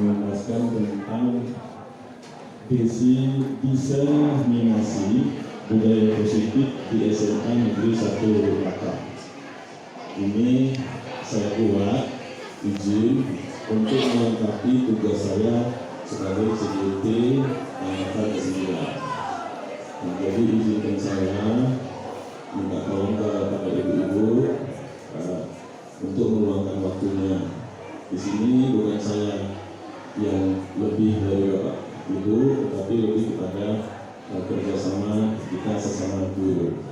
menjelaskan tentang diseminasi budaya positif di SMA Negeri 1 Batam. Ini saya buat izin untuk melengkapi tugas saya sebagai CGT Angkatan 9. Nah, jadi izinkan saya minta tolong kepada ibu-ibu untuk meluangkan waktunya. Di sini bukan saya yang lebih dari Bapak Ibu, tetapi lebih kepada kerjasama kita sesama guru.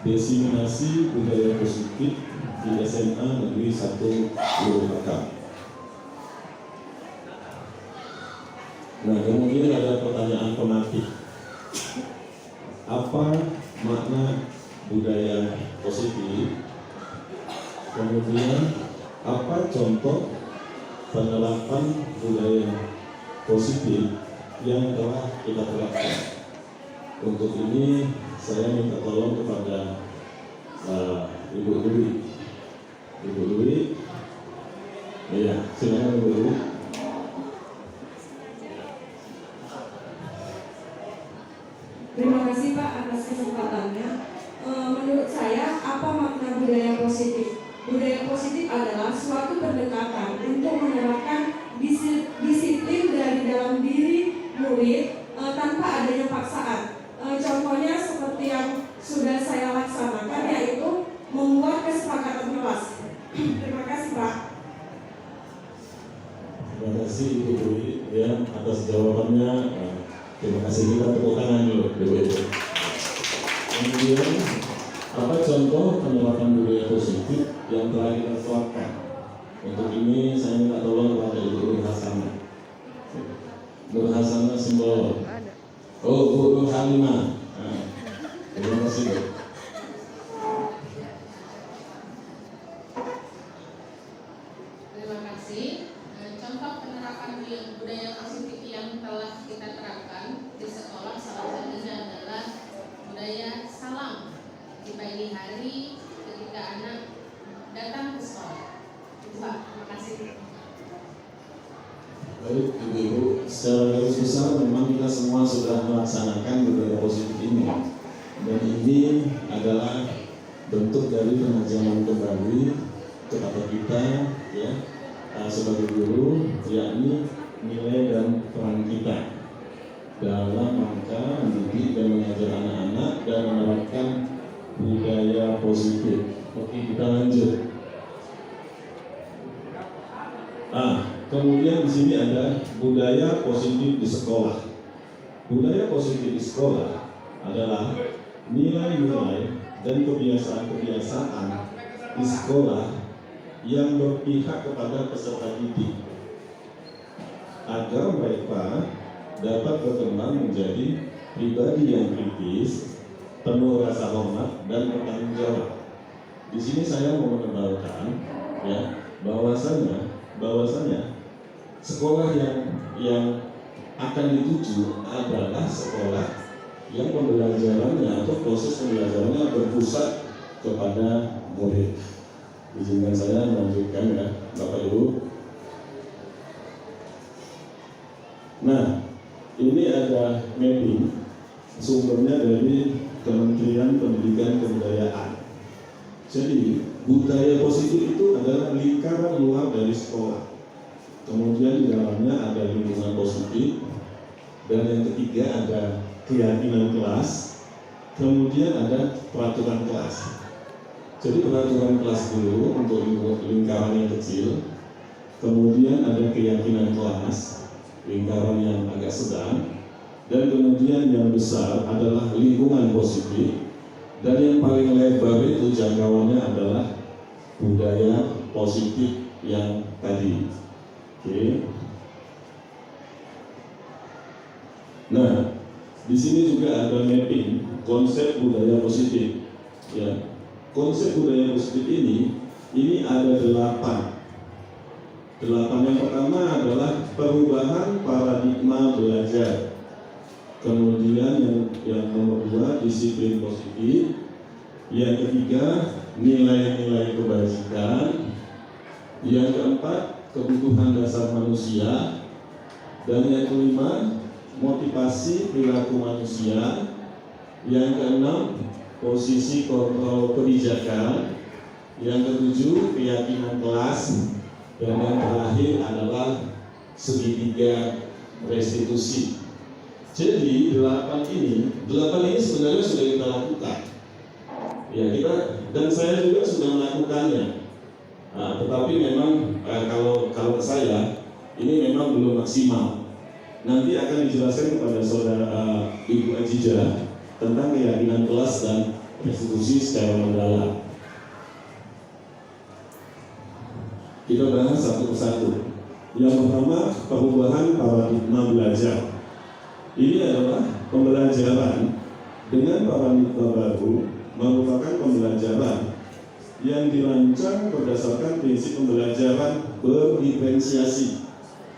Diseminasi budaya positif di SMA Negeri 1 Batam. Nah, kemudian ada pertanyaan pemantik. Apa makna budaya positif? Kemudian apa contoh penerapan budaya positif yang telah kita terapkan? Untuk ini saya minta tolong kepada Ibu Dwi. Ibu Dwi, ya silakan Ibu Dwi. Terima kasih Pak atas kesempatannya. Menurut saya, apa makna budaya positif? Budaya positif adalah suatu pendekatan untuk menerapkan disiplin dari dalam diri murid tanpa adanya paksaan. Contohnya seperti yang sudah saya laksanakan, yaitu membuat kesepakatan kelas. Terima kasih Pak. Terima kasih Ibu Dwi ya atas jawabannya. Terima kasih, kita tepuk tangan dulu Ibu. Kemudian apa contoh penerapan budaya positif yang telah kita terapkan? Untuk ini saya minta tolong kepada Ibu Nur Hasanah. Nur Hasanah simbol. Oh, Bu Nur Halimah. Terima kasih Bu. Terima kasih. Contoh penerapan budaya positif yang telah kita terapkan di sekolah salah satunya adalah budaya salam di pagi hari ketika anak datang ke sekolah. Pak, terima kasih. Baik Ibu-Ibu, secara garis besar memang kita semua sudah melaksanakan budaya positif ini, dan ini adalah bentuk dari penajaman kembali kepada kita ya sebagai guru, yakni nilai dan peran kita dalam rangka mendidik dan mengajar anak-anak dan menerapkan budaya positif. Oke, kita lanjut. Kemudian di sini ada budaya positif di sekolah. Budaya positif di sekolah adalah nilai-nilai dan kebiasaan-kebiasaan di sekolah yang berpihak kepada peserta didik agar mereka dapat berkembang menjadi pribadi yang kritis, penuh rasa hormat dan bertanggung jawab. Di sini saya mau menebalkan ya bahwasanya sekolah yang akan dituju adalah sekolah yang pembelajarannya atau proses pembelajarannya berpusat kepada murid. Izinkan saya melanjutkan ya Bapak Ibu. Nah, ini ada mapping sumbernya dari Kementerian Pendidikan Kebudayaan. Jadi budaya positif itu adalah lingkaran luar dari sekolah. Kemudian di dalamnya ada lingkungan positif, dan yang ketiga ada keyakinan kelas, kemudian ada peraturan kelas. Jadi peraturan kelas dulu untuk lingkaran yang kecil, kemudian ada keyakinan kelas, lingkaran yang agak sedang, dan kemudian yang besar adalah lingkungan positif, dan yang paling lebar itu jangkauannya adalah budaya positif yang tadi. Oke. Nah, di sini juga ada mapping konsep budaya positif. Ya, konsep budaya positif ini ada 8. Yang pertama adalah perubahan paradigma belajar. Kemudian yang nomor 2 disiplin positif. Yang ketiga nilai-nilai kebajikan. Yang keempat, kebutuhan dasar manusia. Dan yang kelima, motivasi perilaku manusia. Yang keenam, posisi kontrol kebijakan. Yang ketujuh, keyakinan kelas. Dan yang terakhir adalah segitiga restitusi. Jadi delapan ini sebenarnya sudah kita lakukan. Ya, dan saya juga sudah melakukannya. Tetapi memang kalau saya ini memang belum maksimal. Nanti akan dijelaskan kepada saudara Ibu Ajija tentang keyakinan kelas dan restitusi secara mendalam. Kita bahas satu persatu. Yang pertama, perubahan paradigma belajar. Ini adalah pembelajaran dengan paradigma baru, merupakan pembelajaran yang dirancang berdasarkan prinsip pembelajaran berdiferensiasi,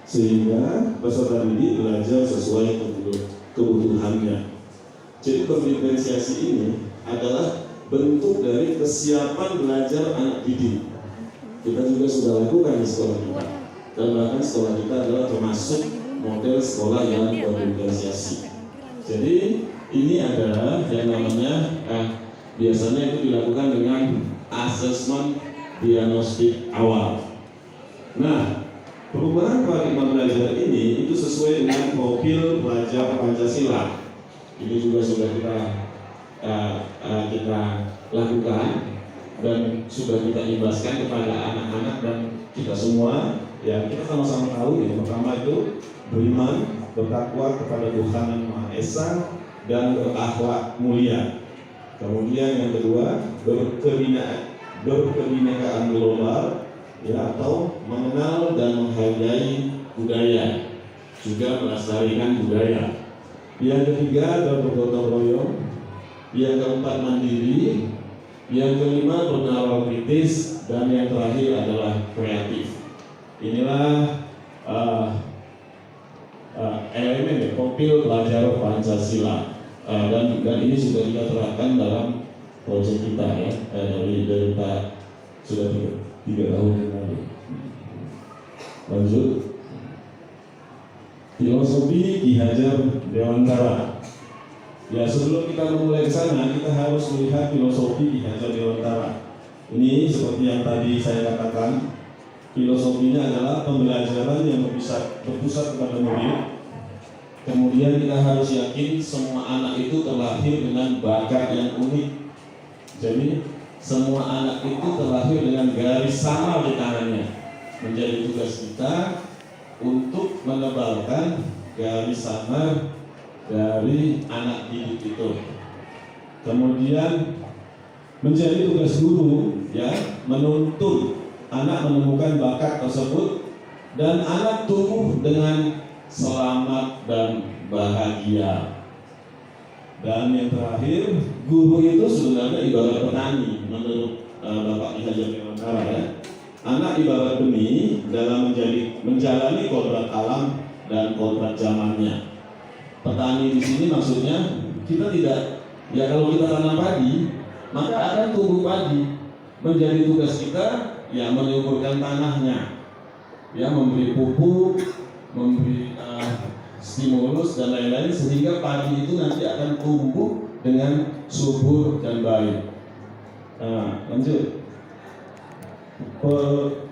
sehingga peserta didik belajar sesuai kebutuhannya. Jadi berdiferensiasi ini adalah bentuk dari kesiapan belajar anak didik. Kita juga sudah lakukan di sekolah kita, dan bahkan sekolah kita adalah termasuk model sekolah yang berdiferensiasi. Jadi ini adalah yang namanya biasanya itu dilakukan dengan asesmen diagnostik awal. Nah, perubahan paradigma belajar ini itu sesuai dengan profil pelajar Pancasila. Ini juga sudah kita lakukan dan sudah kita imbaskan kepada anak-anak dan kita semua. Ya, kita sama-sama tahu yang pertama itu beriman, bertakwa kepada Tuhan Yang Maha Esa dan berakhlak mulia. Kemudian yang kedua, berkebinekaan global, ya, atau mengenal dan menghargai budaya, juga melestarikan budaya. Yang ketiga, bergotong royong. Yang keempat, mandiri. Yang kelima, bernalar kritis. Dan yang terakhir adalah kreatif. Inilah elemen profil pelajar Pancasila, dan ini sudah kita terapkan dalam proyek kita, ya, dari Pak sudah 3 tahun yang lalu. Lanjut, filosofi Ki Hajar Dewantara. Ya, sebelum kita memulai ke sana, kita harus melihat filosofi Ki Hajar Dewantara. Ini seperti yang tadi saya katakan. Filosofinya adalah pembelajaran yang berpusat kepada murid. Kemudian kita harus yakin semua anak itu terlahir dengan bakat yang unik. Jadi semua anak itu terlahir dengan garis samar di tangannya. Menjadi tugas kita untuk menebalkan garis samar dari anak didik itu. Kemudian menjadi tugas guru, ya, menuntun anak menemukan bakat tersebut dan anak tumbuh dengan selamat dan bahagia. Dan yang terakhir, guru itu sebenarnya ibarat petani menurut Bapak Ki Hajar Dewantara, ya. Anak ibarat benih dalam menjalani kodrat alam dan kodrat zamannya. Petani di sini maksudnya kita tidak, ya, kalau kita tanam padi maka akan tumbuh padi. Menjadi tugas kita, ya, menyuburkan tanahnya, ya, memberi pupuk, memberi stimulus dan lain-lain, sehingga padi itu nanti akan tumbuh dengan subur dan baik. Lanjut,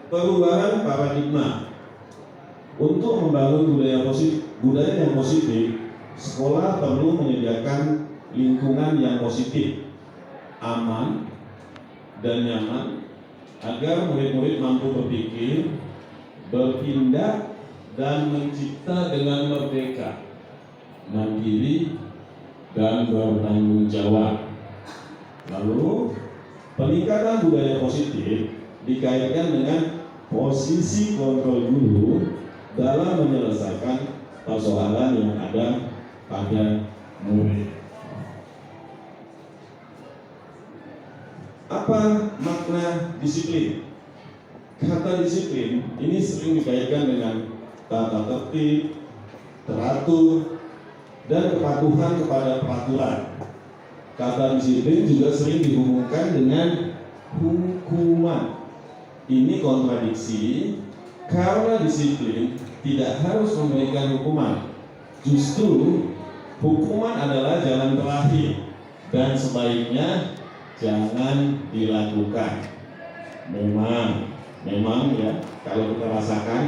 perubahan paradigma. Untuk membangun budaya yang positif, sekolah perlu menyediakan lingkungan yang positif, aman dan nyaman, agar murid-murid mampu berpikir, bertindak, dan mencipta dengan merdeka, mandiri, dan bertanggung jawab. Lalu, peningkatan budaya positif dikaitkan dengan posisi kontrol guru dalam menyelesaikan persoalan yang ada pada murid. Apa makna disiplin? Kata disiplin ini sering dikaitkan dengan tata tertib, teratur, dan kepatuhan kepada peraturan. Kata disiplin juga sering dihubungkan dengan hukuman. ini kontradiksi karena disiplin tidak harus memberikan hukuman. Justru hukuman adalah jalan terakhir dan sebaiknya jangan dilakukan. Memang ya, kalau kita rasakan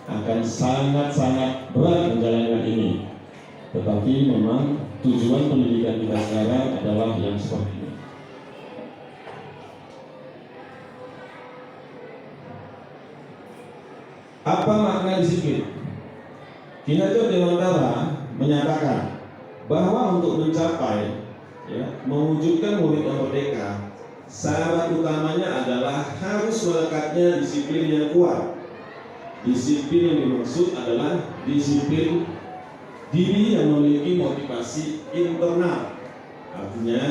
akan sangat-sangat berat menjalankan ini. Tetapi memang tujuan pendidikan kita sekarang adalah yang seperti ini. Apa makna disiplin? Ki Hajar Dewantara menyatakan bahwa untuk mencapai mewujudkan murid yang merdeka, syarat utamanya adalah harus melekatnya disiplin yang kuat. Disiplin yang dimaksud adalah disiplin diri yang memiliki motivasi internal. Artinya,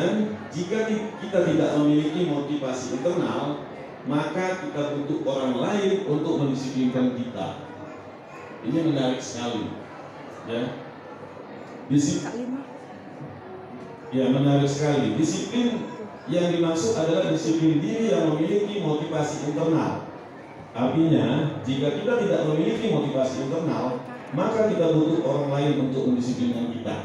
jika kita tidak memiliki motivasi internal, maka kita butuh orang lain untuk mendisiplinkan kita. Ini menarik sekali, ya. Menarik sekali. Disiplin yang dimaksud adalah disiplin diri yang memiliki motivasi internal. Artinya, jika kita tidak memiliki motivasi internal, maka kita butuh orang lain untuk mendisiplinkan kita.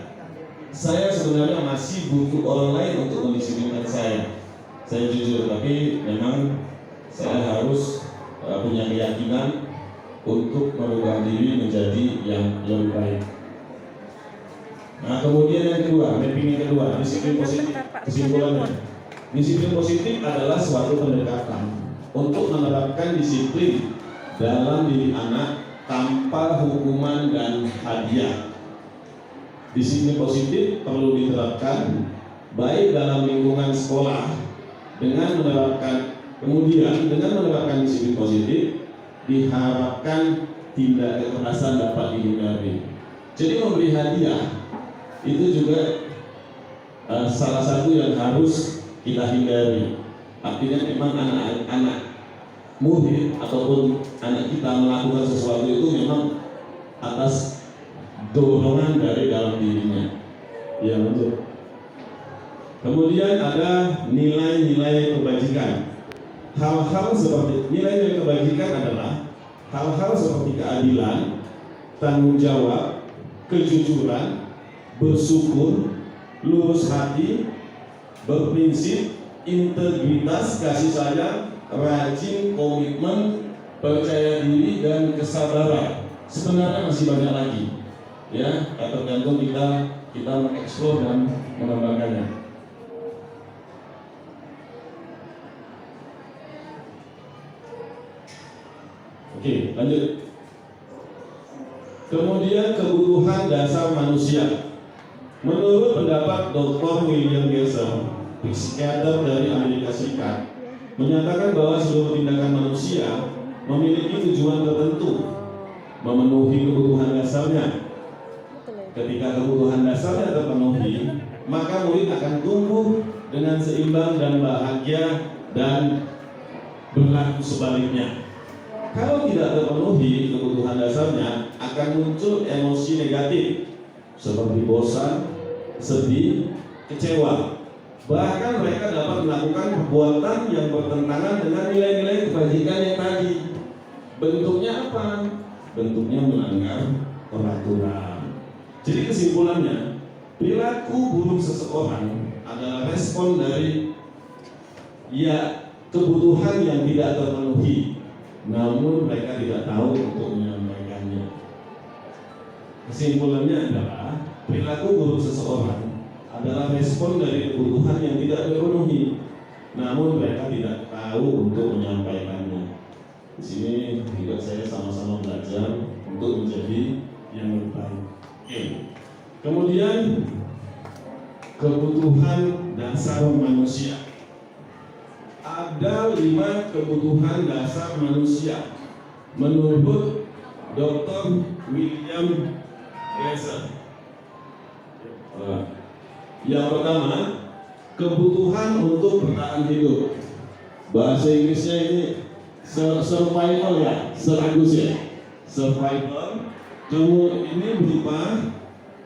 Saya sebenarnya masih butuh orang lain untuk mendisiplinkan saya. Saya jujur, tapi memang saya harus punya keyakinan untuk merubah diri menjadi yang lebih baik. Nah, kemudian yang kedua, mapping yang kedua, disiplin positif. Kesimpulannya, disiplin positif adalah suatu pendekatan untuk menerapkan disiplin dalam diri anak tanpa hukuman dan hadiah. Disiplin positif perlu diterapkan baik dalam lingkungan sekolah dengan menerapkan disiplin positif, diharapkan tindak kekerasan dapat dihindari. Jadi memberi hadiah itu juga salah satu yang harus kita hindari. Artinya memang anak-anak murid ataupun anak kita melakukan sesuatu itu memang atas dorongan dari dalam dirinya. Ya, betul. Kemudian ada nilai-nilai kebajikan. Hal-hal seperti nilai-nilai kebajikan adalah hal-hal seperti keadilan, tanggung jawab, kejujuran, bersyukur, lurus hati, berprinsip, integritas, kasih sayang, rajin, komitmen, percaya diri, dan kesabaran. Sebenarnya masih banyak lagi, ya, tergantung kita mengeksplor dan mengembangkannya. Oke, lanjut. Kemudian kebutuhan dasar manusia. Menurut pendapat Dr. William Gelsel, psikiater dari Amerika Serikat, menyatakan bahwa seluruh tindakan manusia memiliki tujuan tertentu, memenuhi kebutuhan dasarnya. Ketika kebutuhan dasarnya terpenuhi, maka murid akan tumbuh dengan seimbang dan bahagia, dan berlaku sebaliknya. Kalau tidak terpenuhi kebutuhan dasarnya, akan muncul emosi negatif seperti bosan, sedih, kecewa. Bahkan mereka dapat melakukan perbuatan yang bertentangan dengan nilai-nilai kebajikan yang tadi. Bentuknya apa? Bentuknya melanggar peraturan. Jadi kesimpulannya, perilaku buruk seseorang adalah respon dari kebutuhan yang tidak terpenuhi, namun mereka tidak tahu untuk menyampaikannya. Kesimpulannya adalah perilaku buruk seseorang adalah respon dari kebutuhan yang tidak terpenuhi, namun mereka tidak tahu untuk menyampaikannya. Di sini juga saya sama-sama belajar untuk menjadi yang lebih baik. Oke. Kemudian kebutuhan dasar manusia. Ada 5 kebutuhan dasar manusia menurut Dr. William Gelsel. Yang pertama, kebutuhan untuk bertahan hidup. Bahasa Inggrisnya ini survival ya, seragus ya. Survival. Kemudian ini berupa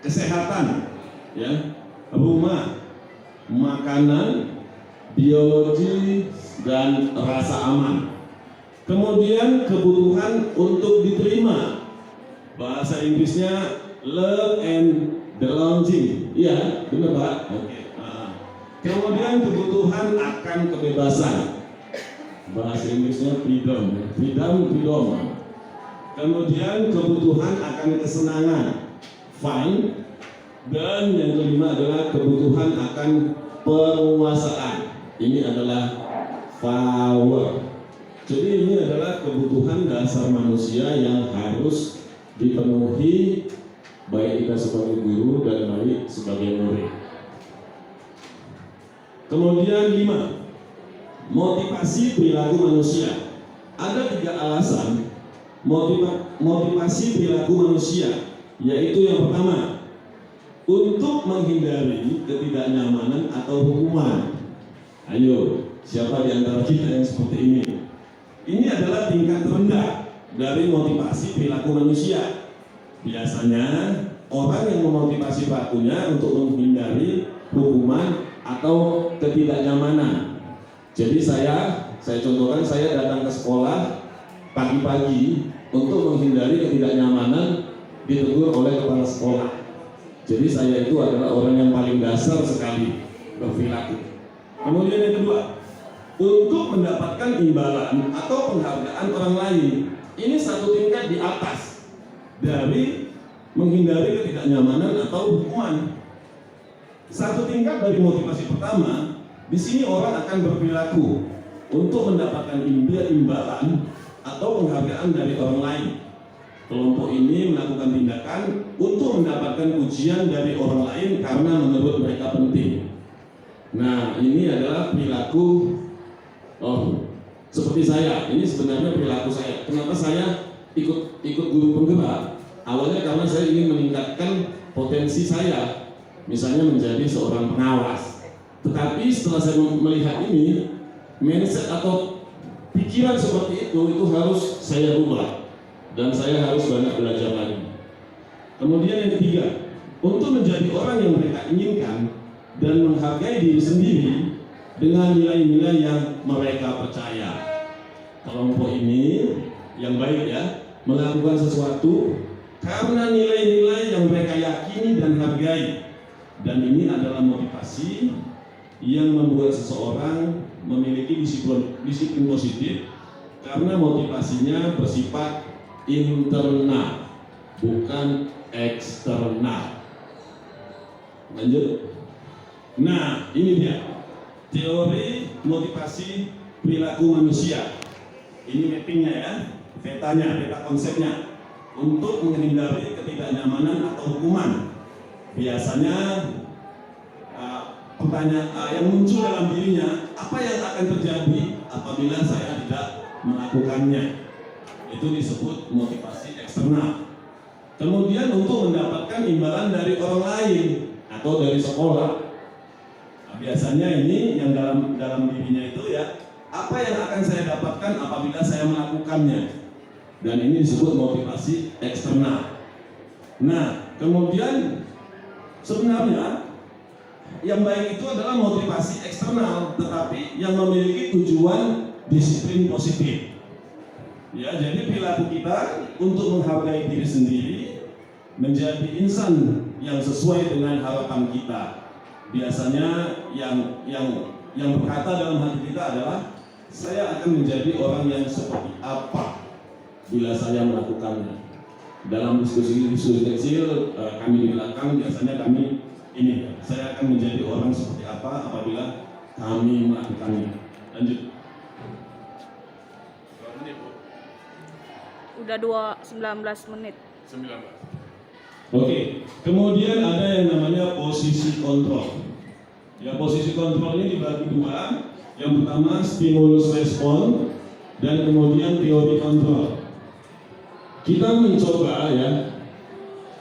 kesehatan, ya, rumah, makanan, biologi, dan rasa aman. Kemudian kebutuhan untuk diterima. Bahasa Inggrisnya love and belonging. Iya, benar Pak? Oke. Kemudian kebutuhan akan kebebasan. Bahasa Inggrisnya freedom. Freedom. Kemudian kebutuhan akan kesenangan, fun. Dan yang kelima adalah kebutuhan akan penguasaan. Ini adalah power. Jadi ini adalah kebutuhan dasar manusia yang harus dipenuhi baik kita sebagai guru dan baik sebagai murid. Kemudian 5, motivasi perilaku manusia. Ada 3 alasan motivasi perilaku manusia, yaitu yang pertama, untuk menghindari ketidaknyamanan atau hukuman. Ayo, siapa di antara kita yang seperti ini? Ini adalah tingkat rendah dari motivasi perilaku manusia. Biasanya orang yang memotivasi pelakunya untuk menghindari hukuman atau ketidaknyamanan. Jadi saya contohkan, saya datang ke sekolah pagi-pagi untuk menghindari ketidaknyamanan ditegur oleh kepala sekolah. Jadi saya itu adalah orang yang paling dasar sekali berperilaku. Kemudian yang kedua, untuk mendapatkan imbalan atau penghargaan orang lain. Ini satu tingkat di atas dari menghindari ketidaknyamanan atau hukuman. Satu tingkat dari motivasi pertama, di sini orang akan berperilaku untuk mendapatkan imbalan atau penghargaan dari orang lain. Kelompok ini melakukan tindakan untuk mendapatkan pujian dari orang lain karena menurut mereka penting. Nah, ini adalah perilaku seperti saya. Ini sebenarnya perilaku saya. Kenapa saya ikut guru penggerak? Awalnya karena saya ingin meningkatkan potensi saya, misalnya menjadi seorang pengawas. Tetapi setelah saya melihat ini, mindset atau pikiran seperti itu harus saya rubah, dan saya harus banyak belajar lagi. Kemudian yang ketiga, untuk menjadi orang yang mereka inginkan dan menghargai diri sendiri dengan nilai-nilai yang mereka percaya. Kelompok ini yang baik ya, melakukan sesuatu karena nilai-nilai yang mereka yakini dan hargai. Dan ini adalah motivasi yang membuat seseorang memiliki disiplin positif, karena motivasinya bersifat internal, bukan eksternal. Lanjut. Nah, ini dia teori motivasi perilaku manusia. Ini mappingnya ya, peta konsepnya. Untuk menghindari ketidaknyamanan atau hukuman. Biasanya pertanyaan yang muncul dalam dirinya, apa yang akan terjadi apabila saya tidak melakukannya? Itu disebut motivasi eksternal. Kemudian untuk mendapatkan imbalan dari orang lain atau dari sekolah. Nah, biasanya ini yang dalam dirinya itu ya, apa yang akan saya dapatkan apabila saya melakukannya? Dan ini disebut motivasi eksternal. Nah, kemudian sebenarnya yang baik itu adalah motivasi eksternal, tetapi yang memiliki tujuan disiplin positif. Ya, jadi perilaku kita untuk menghargai diri sendiri, menjadi insan yang sesuai dengan harapan kita. Biasanya yang berkata dalam hati kita adalah, saya akan menjadi orang yang seperti apa bila saya melakukannya. Dalam diskusi kecil kami di belakang, biasanya kami ini, saya akan menjadi orang seperti apa apabila kami melakukannya. Lanjut. Udah 19 menit. 19. Oke, kemudian ada yang namanya posisi kontrol. Ya, posisi kontrol ini dibagi dua. Yang pertama stimulus respon, dan kemudian teori kontrol. Kita mencoba ya,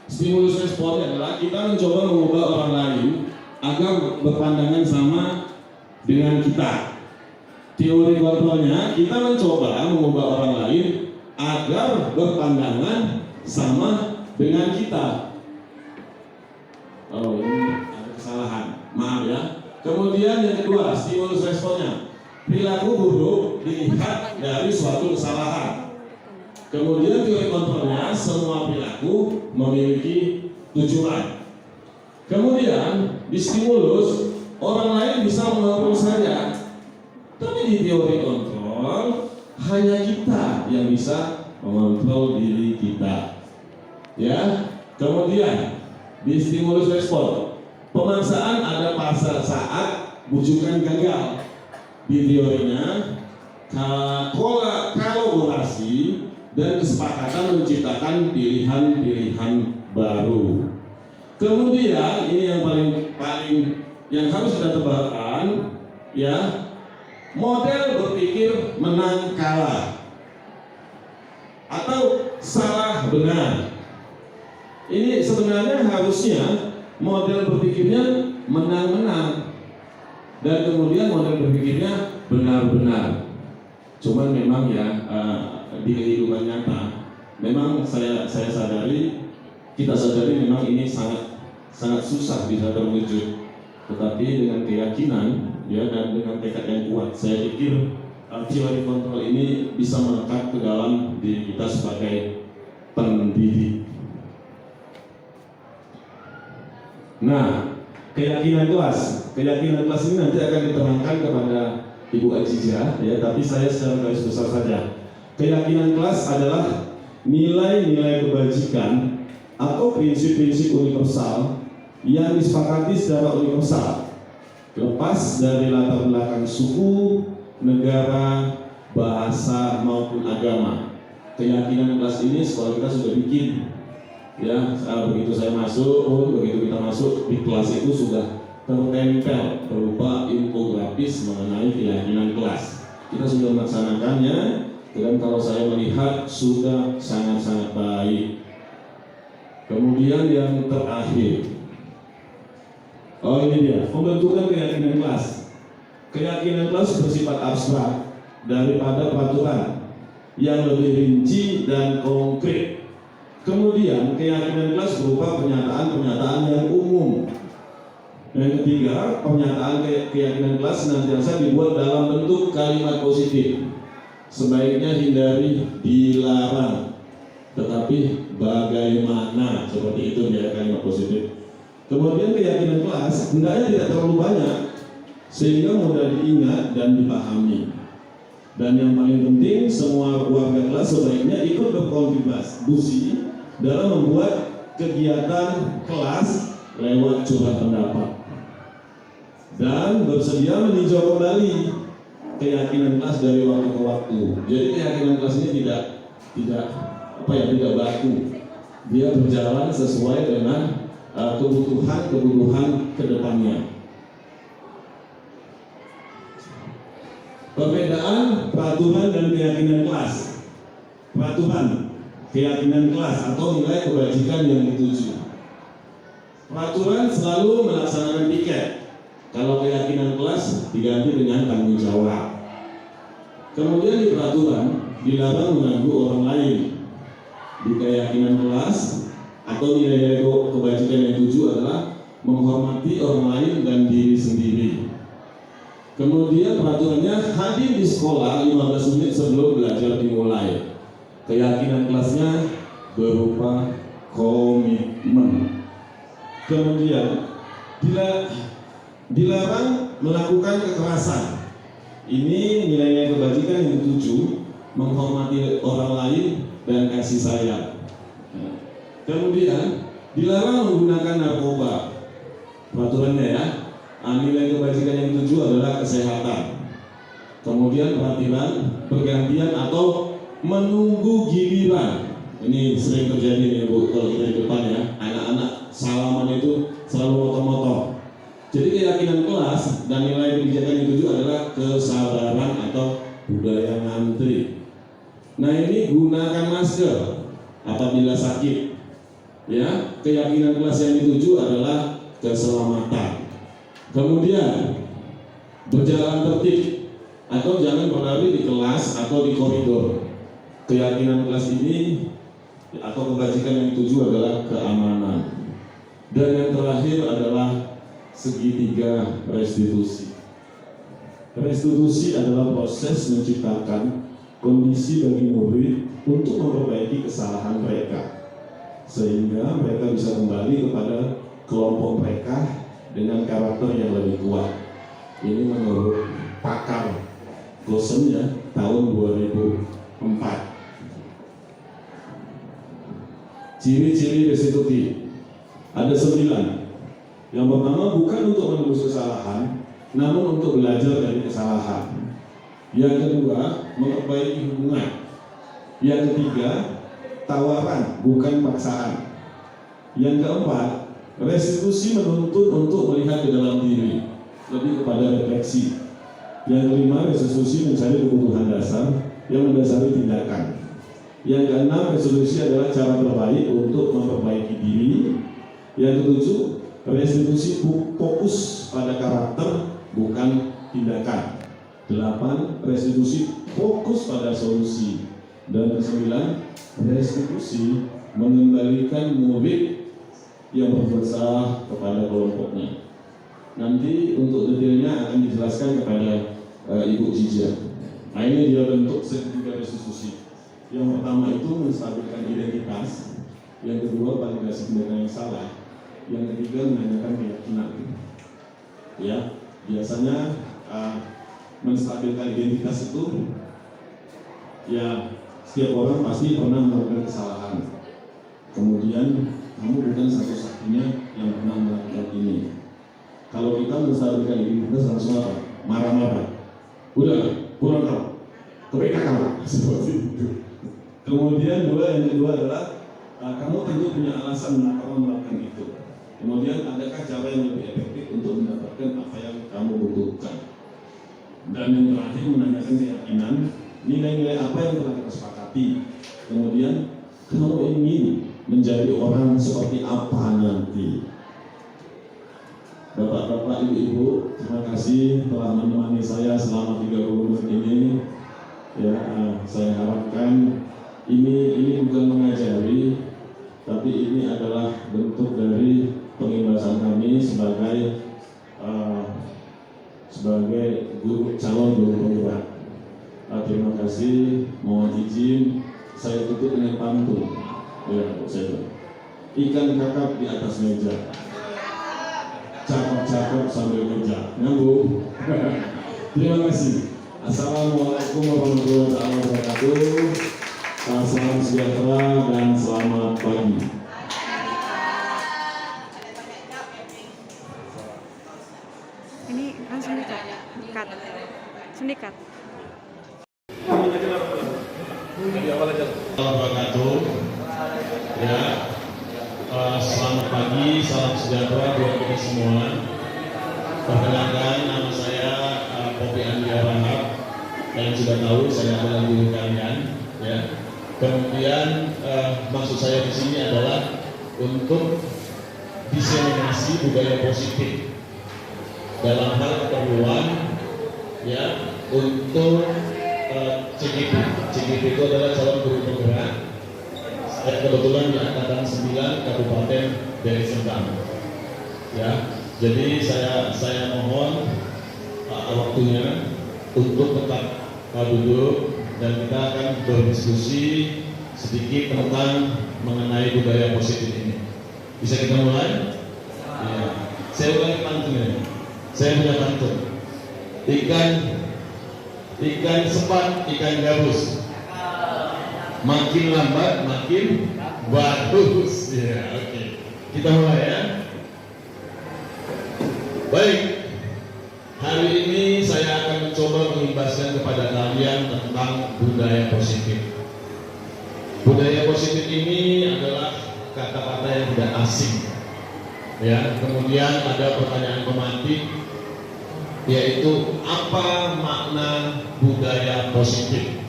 stimulus respon adalah kita mencoba mengubah orang lain agar berpandangan sama dengan kita. Teori kontrolnya, kita mencoba mengubah orang lain agar berpandangan sama dengan kita. Oh, ini ada kesalahan, maaf ya. Kemudian yang kedua, stimulus responnya, perilaku buruk dilihat dari suatu kesalahan. Kemudian teori kontrolnya, semua perilaku memiliki tujuan. Kemudian di stimulus, orang lain bisa mengontrol saya, tapi di teori kontrol hanya kita yang bisa mengontrol diri kita. Ya. Kemudian di stimulus respon, pemaksaan ada pada saat bujukan gagal. Di teorinya, kolaborasi dan kesepakatan menciptakan pilihan-pilihan baru. Kemudian ini yang paling yang harus kita tebarkan, ya, model berpikir menang kalah atau salah benar. Ini sebenarnya harusnya model berpikirnya menang-menang dan kemudian model berpikirnya benar-benar. Cuman memang ya di kehidupan nyata, memang kita sadari memang ini sangat susah bisa terwujud. Tetapi dengan keyakinan ya dan dengan tekad yang kuat, saya pikir teori kontrol ini bisa melekat ke dalam diri kita sebagai pendidik. Nah, keyakinan kelas ini nanti akan diterangkan kepada Ibu Ajija, ya. Tapi saya secara garis besar saja. Keyakinan kelas adalah nilai-nilai kebajikan atau prinsip-prinsip universal yang disepakati secara universal, lepas dari latar belakang suku, negara, bahasa maupun agama. Keyakinan kelas ini sekolah kita sudah bikin. Ya, begitu saya masuk, begitu kita masuk di kelas itu sudah tertempel berupa infografis mengenai keyakinan kelas. Kita sudah melaksanakannya, dan kalau saya melihat sudah sangat-sangat baik. Kemudian yang terakhir, ini dia pembentukan keyakinan kelas. Keyakinan kelas bersifat abstrak daripada peraturan yang lebih rinci dan konkret. Kemudian keyakinan kelas berupa pernyataan-pernyataan yang umum. Yang ketiga, pernyataan keyakinan kelas senantiasa dibuat dalam bentuk kalimat positif. Sebaiknya hindari dilarang. Tetapi bagaimana, seperti itu dia kalimat positif. Kemudian keyakinan kelas hendaknya tidak terlalu banyak sehingga mudah diingat dan dipahami. Dan yang paling penting, semua warga kelas sebaiknya ikut berkontribusi dalam membuat kegiatan kelas lewat curhat pendapat dan bersedia meninjau kembali keyakinan kelas dari waktu ke waktu. Jadi keyakinan kelas ini tidak baku. Dia berjalan sesuai dengan kebutuhan ke depannya. Perbedaan peraturan dan keyakinan kelas. Peraturan, keyakinan kelas atau nilai kebajikan yang dituju. Peraturan selalu melaksanakan piket. Kalau keyakinan kelas diganti dengan tanggung jawab. Kemudian di peraturan dilarang mengganggu orang lain. Di keyakinan kelas atau nilai-nilai kebajikan yang dituju adalah menghormati orang lain dan diri sendiri. Kemudian peraturannya hadir di sekolah 15 menit sebelum belajar dimulai. Keyakinan kelasnya berupa komitmen. Kemudian dilarang melakukan kekerasan. Ini nilai-nilai kebajikan yang dituju menghormati orang lain dan kasih sayang. Kemudian dilarang menggunakan narkoba. Peraturannya ya, nilai kebajikan yang dituju adalah kesehatan. Kemudian perhatian pergantian atau menunggu giliran. Ini sering terjadi nih Bu, kalau kita di depan ya, anak-anak salaman itu selalu moto-moto. Jadi keyakinan kelas dan nilai kebijakan yang dituju adalah kesabaran atau budaya ngantri. Nah ini gunakan masker apabila sakit. Ya, keyakinan kelas yang dituju adalah keselamatan. Kemudian berjalan tertib atau jangan berlari di kelas atau di koridor. Keyakinan kelas ini atau kebajikan yang dituju adalah keamanan. Dan yang terakhir adalah segitiga restitusi. Restitusi adalah proses menciptakan kondisi bagi murid untuk memperbaiki kesalahan mereka, sehingga mereka bisa kembali kepada kelompok mereka dengan karakter yang lebih kuat. Ini menurut pakar Gosennya tahun 2004. Ciri-ciri restitusi ada 9. Yang pertama, bukan untuk menebus kesalahan, namun untuk belajar dari kesalahan. Yang kedua, memperbaiki hubungan. Yang ketiga, tawaran bukan paksaan. Yang keempat, restitusi menuntut untuk melihat ke dalam diri, lebih kepada refleksi. Yang kelima, restitusi mencari kebutuhan dasar yang mendasari tindakan. Yang keenam, restitusi adalah cara terbaik untuk memperbaiki diri. Yang ketujuh, restitusi fokus pada karakter bukan tindakan. 8, restitusi fokus pada solusi. Dan ke-9, restitusi mengembalikan murid yang berbuat salah kepada kelompoknya. Nanti untuk detailnya akan dijelaskan kepada Ibu Cica. Nah, ini dia bentuk segitiga restitusi. Yang pertama itu menstabilkan identitas, yang kedua validasi tindakan yang salah, yang ketiga menanyakan keyakinan. Ya, biasanya menstabilkan identitas itu, ya setiap orang pasti pernah melakukan kesalahan. Kemudian kamu bukan satu-satunya yang pernah melakukan ini. Kalau kita menstabilkan identitas langsung apa? Marah-marah. Udah, pulang kau. KPK kalah seperti itu. Kemudian yang kedua adalah kamu tentu punya alasan mengapa melakukan itu. Kemudian adakah cara yang lebih efektif untuk mendapatkan apa yang kamu butuhkan? Dan yang terakhir menanyakan keyakinan, nilai-nilai apa yang telah kita sepakati. Kemudian kamu ingin menjadi orang seperti apa nanti? Bapak-bapak, ibu-ibu, terima kasih telah menemani saya selama 30 menit ini. Ya, saya harapkan ini bukan mengajari, tapi ini adalah bentuk dari pengimbasan kami sebagai guru, calon guru penggerak. Terima kasih. Mohon izin saya tutup dengan pantun. Ya, saya ikan kakap di atas meja, cakep-cakep sambil kerja. Nyambung. Terima kasih. Assalamualaikum warahmatullahi wabarakatuh. Salam sejahtera dan selamat pagi. Ini langsung dikat. Sindikat. Wabarakatuh. Ya, selamat pagi, salam sejahtera buat kita semua. Perkenalkan, nama saya Popi Andi Rahab. Kalian sudah tahu saya adalah guru kalian. Ya. Kemudian maksud saya di sini adalah untuk diseminasi budaya positif dalam hal keperluan, ya, untuk CGP. CGP itu adalah calon guru penggerak. Saya kebetulan di angkatan 9 Kabupaten Deli Serdang. Ya, jadi saya mohon waktunya untuk tetap duduk dan kita akan berdiskusi sedikit tentang mengenai budaya positif ini. Bisa kita mulai? Ya. Saya ulangi pantunnya. Saya punya pantun. Ikan sepat, ikan gabus. Makin lambat, makin bagus. Ya, oke. Kita mulai ya. Baik. Hari ini saya akan mencoba mengimbaskan kepada kalian tentang budaya positif. Budaya positif ini adalah kata-kata yang tidak asing. Ya, kemudian ada pertanyaan pemantik, yaitu apa makna budaya positif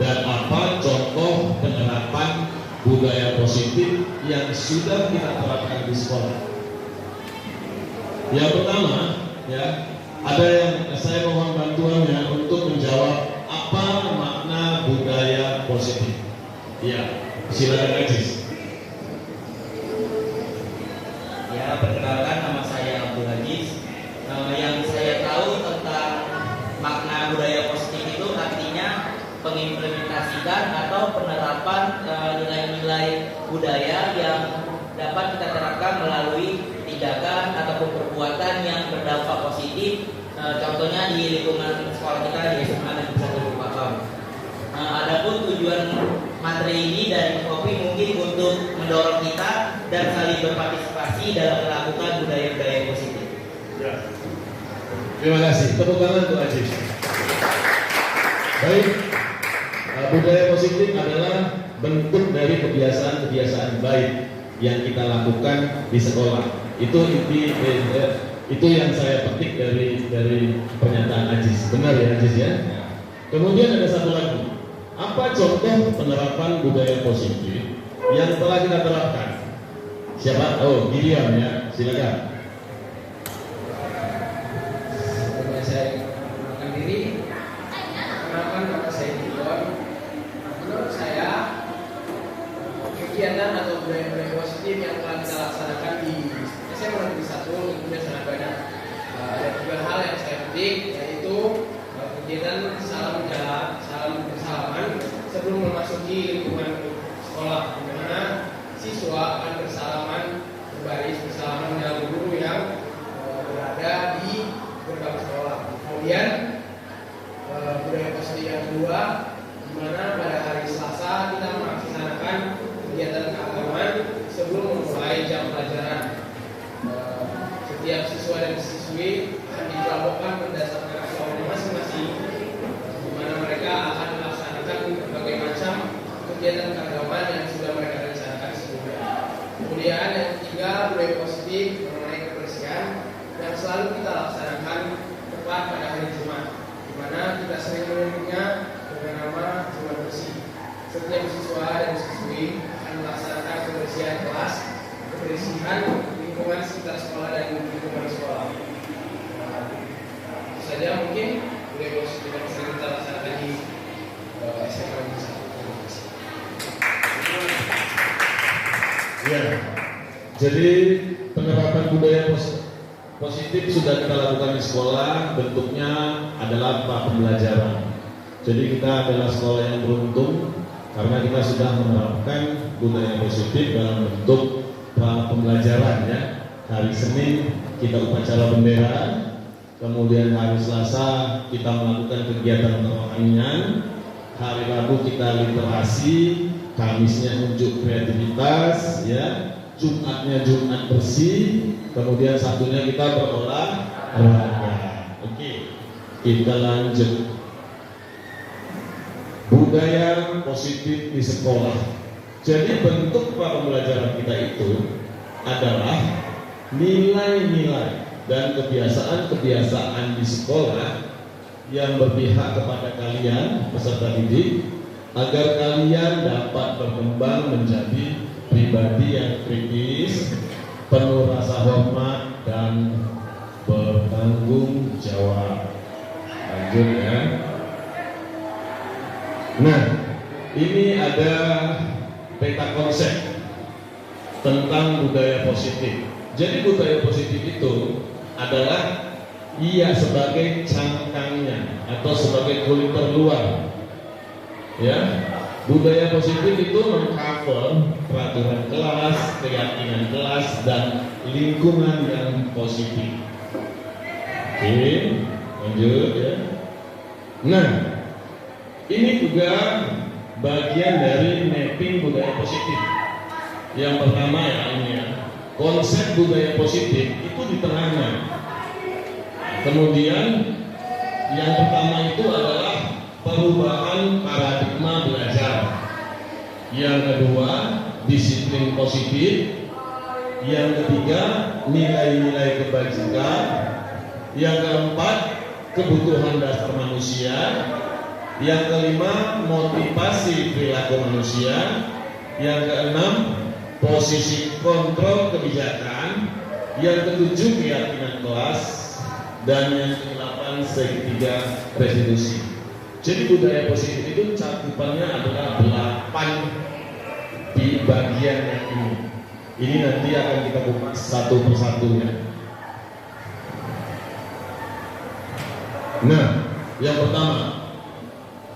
dan apa contoh penerapan budaya positif yang sudah kita terapkan di sekolah. Yang pertama, ya, ada yang saya mohon bantuannya untuk menjawab apa makna budaya positif. Ya, silakan Ajis. Ya, perkenalkan nama saya Abdul Hajiz. Yang saya tahu tentang mengimplementasikan atau penerapan nilai-nilai budaya yang dapat kita terapkan melalui tindakan ataupun perbuatan yang berdampak positif. Contohnya di lingkungan sekolah kita di SMA Negeri 1 Bupakam. Adapun tujuan materi ini dari Kopi mungkin untuk mendorong kita dan saling berpartisipasi dalam melakukan budaya-budaya positif. Ya. Terima kasih. Tepuk tangan untuk Ajis. Baik, budaya positif adalah bentuk dari kebiasaan-kebiasaan baik yang kita lakukan di sekolah. Itu itu yang saya petik dari pernyataan Ajis. Benar ya Ajis ya? Kemudian ada satu lagi. Apa contoh penerapan budaya positif yang telah kita terapkan? Siapa? Oh, Gideon ya. Silakan. Saya mengenalkan diri. Kenalkan nama saya Gideon. Menurut saya kegiatan atau budaya-budaya positif yang telah kita laksanakan di SMA Negeri 1 tentunya sangat banyak. Ada 3 hal yang saya petik, yaitu kegiatan salam bersalaman sebelum memasuki lingkungan sekolah, di mana siswa akan bersalaman berbaris bersalaman dengan guru yang berada di gerbang sekolah. Kemudian budaya positif yang kedua, di mana pada hari Selasa kita melaksanakan kegiatan keagamaan sebelum memulai jam pelajaran. Setiap siswa dan siswi akan dikelompokkan berdasarkan kelompok masing-masing, di mana mereka akan melaksanakan berbagai macam kegiatan keagamaan yang sudah mereka rencanakan sebelumnya. Kemudian yang ketiga, budaya positif mengenai kebersihan yang selalu kita laksanakan tepat pada hari Jumat, di mana kita sering menyebutnya dengan nama Jumat Bersih. Setiap siswa dan siswi akan melaksanakan kebersihan kelas, kebersihan lingkungan sekitar sekolah dan lingkungan sekolah. Itu saja mungkin budaya positif yang sering kita laksanakan di SMA Negeri 1. Ya. Jadi penerapan budaya positif sudah kita lakukan di sekolah, bentuknya adalah pembelajaran. Jadi kita adalah sekolah yang beruntung karena kita sudah menerapkan budaya positif dalam bentuk pembelajaran ya. Hari Senin kita upacara bendera, kemudian hari Selasa kita melakukan kegiatan kerohanian, hari Rabu kita literasi, Kamisnya unjuk kreativitas ya, Jumatnya Jumat bersih, kemudian Sabtunya kita berolahraga. Oke, kita lanjut. Budaya positif di sekolah. Jadi bentuk pembelajaran kita itu adalah nilai-nilai dan kebiasaan-kebiasaan di sekolah yang berpihak kepada kalian peserta didik agar kalian dapat berkembang menjadi pribadi yang kritis, penuh rasa hormat dan bertanggung jawab. Lanjut ya. Nah, ini ada peta konsep tentang budaya positif. Jadi budaya positif itu adalah ia sebagai cangkangnya atau sebagai kulit terluar. Ya, budaya positif itu mengcover peraturan kelas, keyakinan kelas dan lingkungan yang positif. Oke, lanjut ya. Nah, ini juga bagian dari mapping budaya positif. Yang pertama ya ini ya, konsep budaya positif itu di tengahnya. Kemudian yang pertama itu adalah perubahan paradigma belajar. Yang kedua, disiplin positif. Yang ketiga, nilai-nilai kebajikan. Yang keempat, kebutuhan dasar manusia. Yang kelima, motivasi perilaku manusia. Yang keenam, posisi kontrol kebijakan. Yang ketujuh, keyakinan kelas. Dan yang kedelapan, segitiga restitusi. Jadi budaya positif itu cakupannya adalah 8 di bagian yang ini. Ini nanti akan kita kupas satu persatu ya. Nah, yang pertama,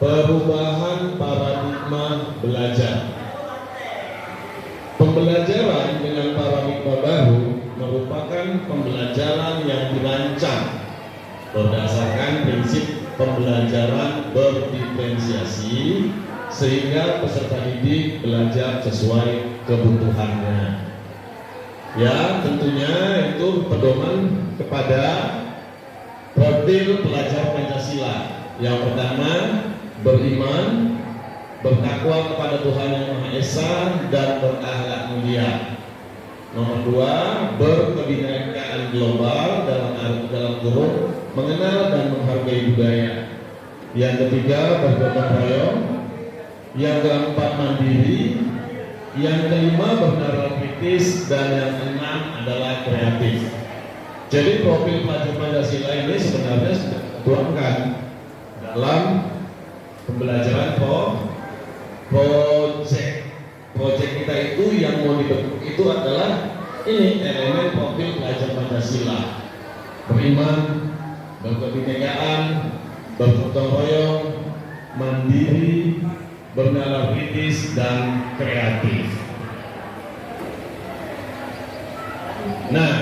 perubahan paradigma paradigma belajar. Pembelajaran dengan paradigma baru merupakan pembelajaran yang dirancang berdasarkan prinsip pembelajaran berdiferensiasi sehingga peserta didik belajar sesuai kebutuhannya. Ya, tentunya itu pedoman kepada profil pelajar Pancasila. Yang pertama, beriman, bertakwa kepada Tuhan Yang Maha Esa dan berakhlak mulia. Nomor dua, berkebinekaan global dalam kurung mengenal dan menghargai budaya. Yang ketiga, bergotong royong. Yang keempat, mandiri. Yang kelima, bernalar kritis. Dan yang keenam adalah kreatif. Jadi profil pelajar Pancasila ini sebenarnya sudah dituangkan dalam pembelajaran project kita itu. Yang mau dibentuk itu adalah ini elemen profil pelajar Pancasila: beriman, berkebinekaan, bergotong royong, mandiri, bernalar kritis, dan kreatif. Nah,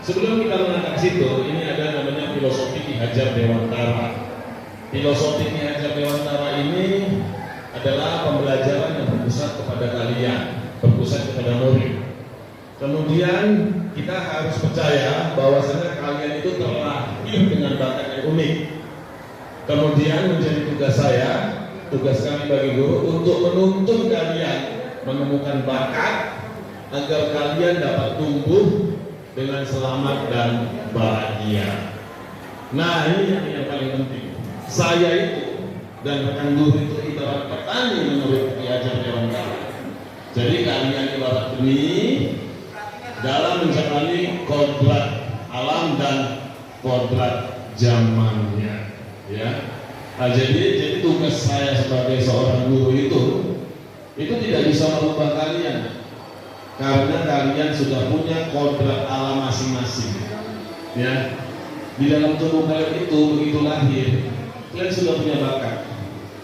sebelum kita mengangkat situ, ini ada namanya filosofi Ki Hajar Dewantara. Filosofi Ki Hajar Dewantara ini adalah pembelajaran yang berpusat kepada kalian, berpusat kepada murid. Kemudian kita harus percaya bahwasanya kalian itu terlahir dengan bakat yang unik. Kemudian menjadi tugas saya, tugas kami bagi guru untuk menuntun kalian menemukan bakat agar kalian dapat tumbuh dengan selamat dan bahagia. Nah, ini yang paling penting. Saya itu dan rekan guru itu ibarat petani menurut Ki Hajar Dewantara. Jadi kalian ibarat benih dalam menjalani kodrat alam dan kodrat zamannya, ya. Nah, jadi tugas saya sebagai seorang guru itu tidak bisa merubah kalian, karena kalian sudah punya kodrat alam masing-masing, ya. Di dalam tubuh kalian itu begitu lahir, kalian sudah punya bakat.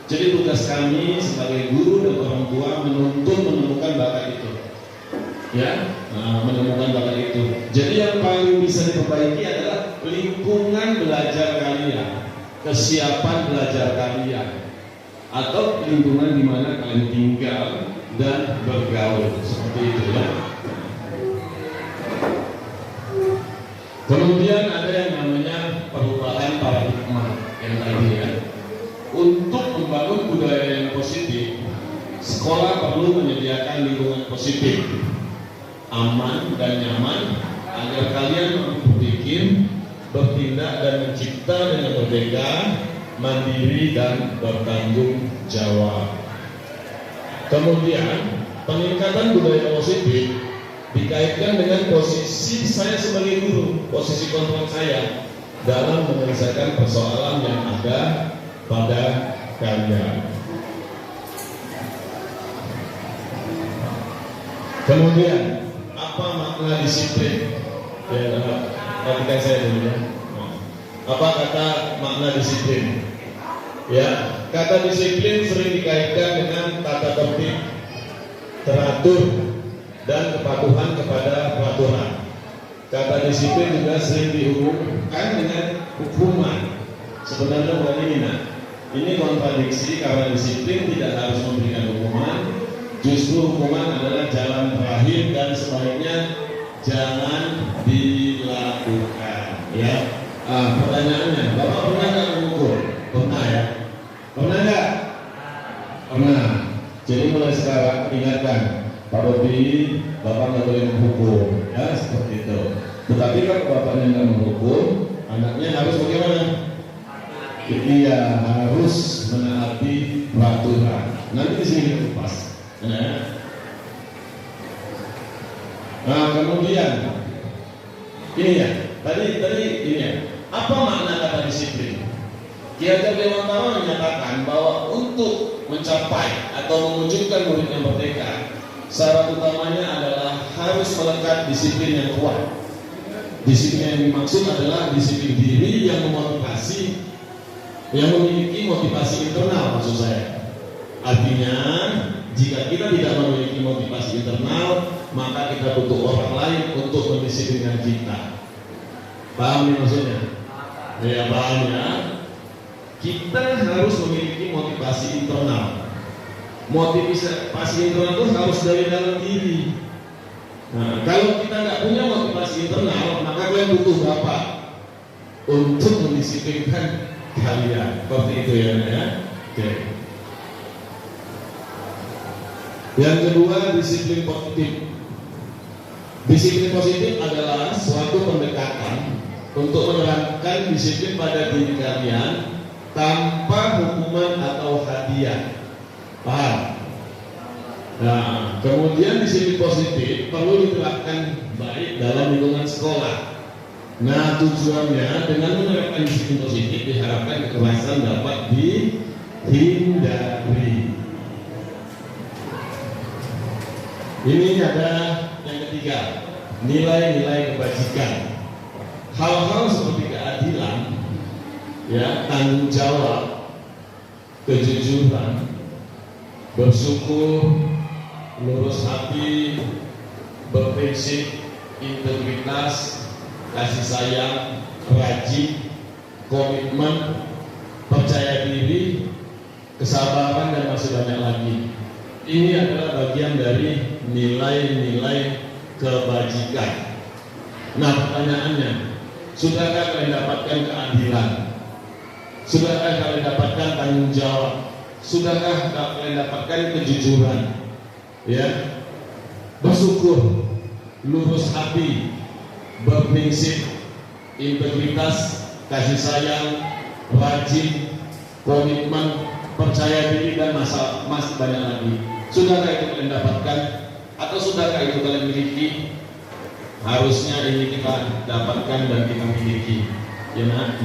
Jadi tugas kami sebagai guru dan orang tua menuntun menemukan bakat itu, ya. Menemukan bakat itu. Jadi yang paling bisa diperbaiki adalah lingkungan belajar kalian, kesiapan belajar kalian, atau lingkungan di mana kalian tinggal dan bergaul, seperti itu, ya. Kemudian ada yang namanya perubahan paradigma yang tadi, ya. Untuk membangun budaya yang positif, sekolah perlu menyediakan lingkungan positif, aman dan nyaman agar kalian mampu berpikir, bertindak dan mencipta dengan merdeka, mandiri dan bertanggung jawab. Kemudian peningkatan budaya positif dikaitkan dengan posisi saya sebagai guru, posisi kontrol saya dalam menyelesaikan persoalan yang ada pada kalian. Kemudian apa makna disiplin? Ya, perhatikan saya dulu, ya. Apa kata makna disiplin? Ya, kata disiplin sering dikaitkan dengan tata tertib, teratur, dan kepatuhan kepada peraturan. Kata disiplin juga sering dihubungkan dengan hukuman. Sebenarnya bukan ini, ini kontradiksi karena disiplin tidak harus memberikan hukuman. Justru hukuman adalah jalan terakhir dan sebaiknya jangan dilakukan, ya. Pertanyaannya, Bapak pernah nggak mengukur? Pernah, ya? Pernah nggak? Pernah. Jadi mulai sekarang ingatkan, Pak Bobi, Bapak nggak boleh menghukum, ya, seperti itu. Tetapi kalau Bapaknya nggak menghukum, anaknya harus bagaimana? Iya, harus menaati peraturan. Nanti di sini pas. Nah, kemudian ini, ya, tadi ini, ya, apa makna kata disiplin? Ki Hajar Dewantara menyatakan bahwa untuk mencapai atau mewujudkan murid yang merdeka, syarat utamanya adalah harus melekat disiplin yang kuat. Disiplin yang dimaksud adalah disiplin diri yang memotivasi, yang memiliki motivasi internal, maksud saya. Artinya, jika kita tidak memiliki motivasi internal, maka kita butuh orang lain untuk mendisiplinkan kita. Paham nih maksudnya? Ya, paham ya. Kita harus memiliki motivasi internal. Motivasi internal itu harus dari dalam diri. Nah, kalau kita nggak punya motivasi internal, maka kalian butuh bapak untuk mendisiplinkan kalian. Seperti itu ya. Oke. Yang kedua, disiplin positif. Disiplin positif adalah suatu pendekatan untuk menerapkan disiplin pada diri kalian tanpa hukuman atau hadiah. Paham? Nah, kemudian disiplin positif perlu diterapkan baik dalam lingkungan sekolah. Nah, tujuannya dengan menerapkan disiplin positif diharapkan kekerasan dapat dihindari. Ini ada yang ketiga, nilai-nilai kebajikan. Hal-hal seperti keadilan, ya, tanggung jawab, kejujuran, bersyukur, lurus hati, berprinsip, integritas, kasih sayang, rajin, komitmen, percaya diri, kesabaran, dan masih banyak lagi. Ini adalah bagian dari nilai-nilai kebajikan. Nah, pertanyaannya, sudahkah kalian dapatkan keadilan? Sudahkah kalian dapatkan tanggung jawab? Sudahkah kalian dapatkan kejujuran? Ya, bersyukur, lurus hati, berprinsip, integritas, kasih sayang, rajin, komitmen, percaya diri, dan masih banyak lagi. Sudahkah itu kalian dapatkan? Atau sudahkah itu kalian miliki? Harusnya ini kita dapatkan dan kita miliki. Ya, nah.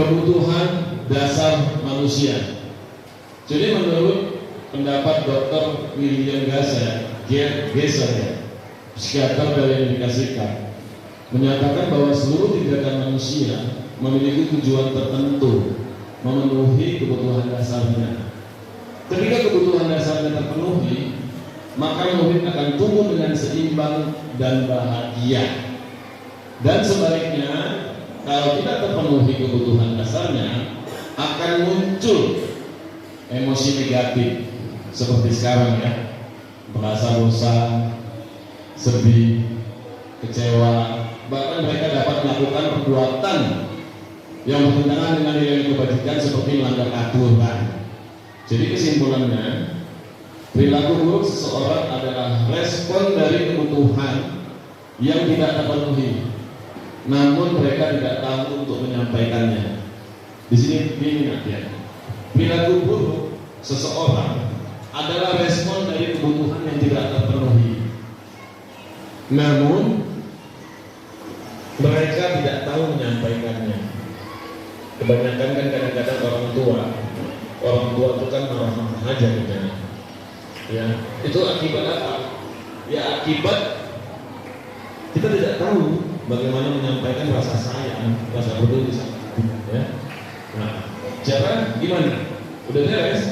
Kebutuhan dasar manusia. Jadi menurut pendapat Dr. William Gasser, psikiater dari Amerika Serikat, menyatakan bahwa seluruh tindakan manusia memiliki tujuan tertentu, memenuhi kebutuhan dasarnya. Ketika kebutuhan dasarnya terpenuhi, maka murid akan tumbuh dengan seimbang dan bahagia. Dan sebaliknya, kalau tidak terpenuhi kebutuhan dasarnya, akan muncul emosi negatif seperti sekarang ya, merasa bosan, sedih, kecewa, bahkan mereka dapat melakukan perbuatan yang bertentangan dengan nilai kebajikan seperti melanggar aturan. Jadi kesimpulannya, perilaku buruk seseorang adalah respon dari kebutuhan yang tidak terpenuhi, namun mereka tidak tahu untuk menyampaikannya. Di sini ingat ya, perilaku buruk seseorang adalah respon dari kebutuhan yang tidak terpenuhi, namun mereka tidak tahu menyampaikannya. Kebanyakan kan kadang-kadang orang tua itu kan marah-marah aja gitu. Ya, itu akibat apa? Ya akibat kita tidak tahu bagaimana menyampaikan rasa sayang, rasa peduli sama kita, ya. Nah, cara gimana? Udah beres?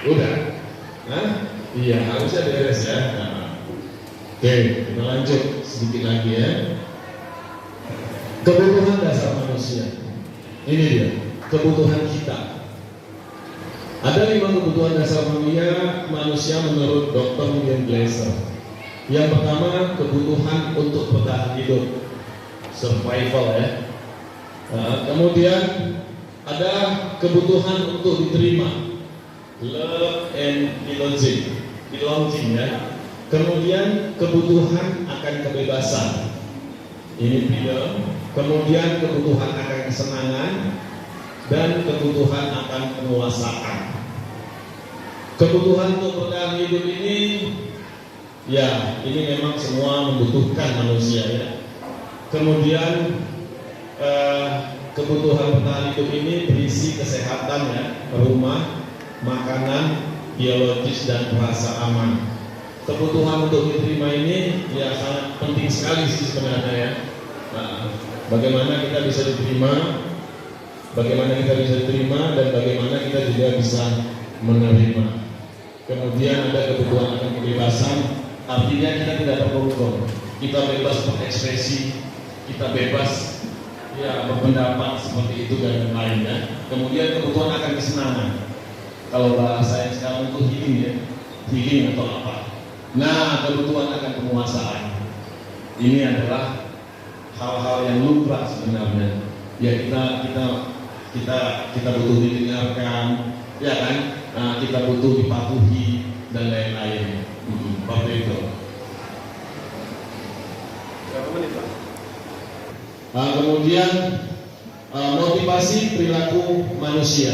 Udah? Nah, iya harusnya beres ya. Nah. Oke, kita lanjut sedikit lagi ya. Kebutuhan dasar manusia. Ini dia, kebutuhan kita. Ada 5 kebutuhan dasar manusia menurut Dr. William Glasser. Yang pertama, kebutuhan untuk bertahan hidup, survival ya. Nah, kemudian ada kebutuhan untuk diterima, love and belonging ya. Kemudian kebutuhan akan kebebasan, ini freedom. Kemudian kebutuhan akan kesenangan dan kebutuhan akan penguasaan. Kebutuhan untuk bertahan hidup ini, ya ini memang semua membutuhkan manusia ya. Kemudian kebutuhan bertahan hidup ini berisi kesehatan ya, rumah, makanan, biologis, dan rasa aman. Kebutuhan untuk diterima ini ya sangat penting sekali sih sebenarnya ya. Nah, bagaimana kita bisa diterima bagaimana kita bisa terima dan bagaimana kita juga bisa menerima. Kemudian ada kebutuhan akan kebebasan, artinya kita tidak terkurung, kita bebas berekspresi, kita bebas ya berpendapat seperti itu dan lainnya. Kemudian kebutuhan akan kesenangan, kalau bahasa yang sekarang itu healing ya, healing atau apa. Nah, kebutuhan akan penguasaan, ini adalah hal-hal yang lumrah sebenarnya. Ya kita butuh didengarkan, ya kan? Nah, kita butuh dipatuhi dan lain-lain. Seperti itu. Kemudian motivasi perilaku manusia.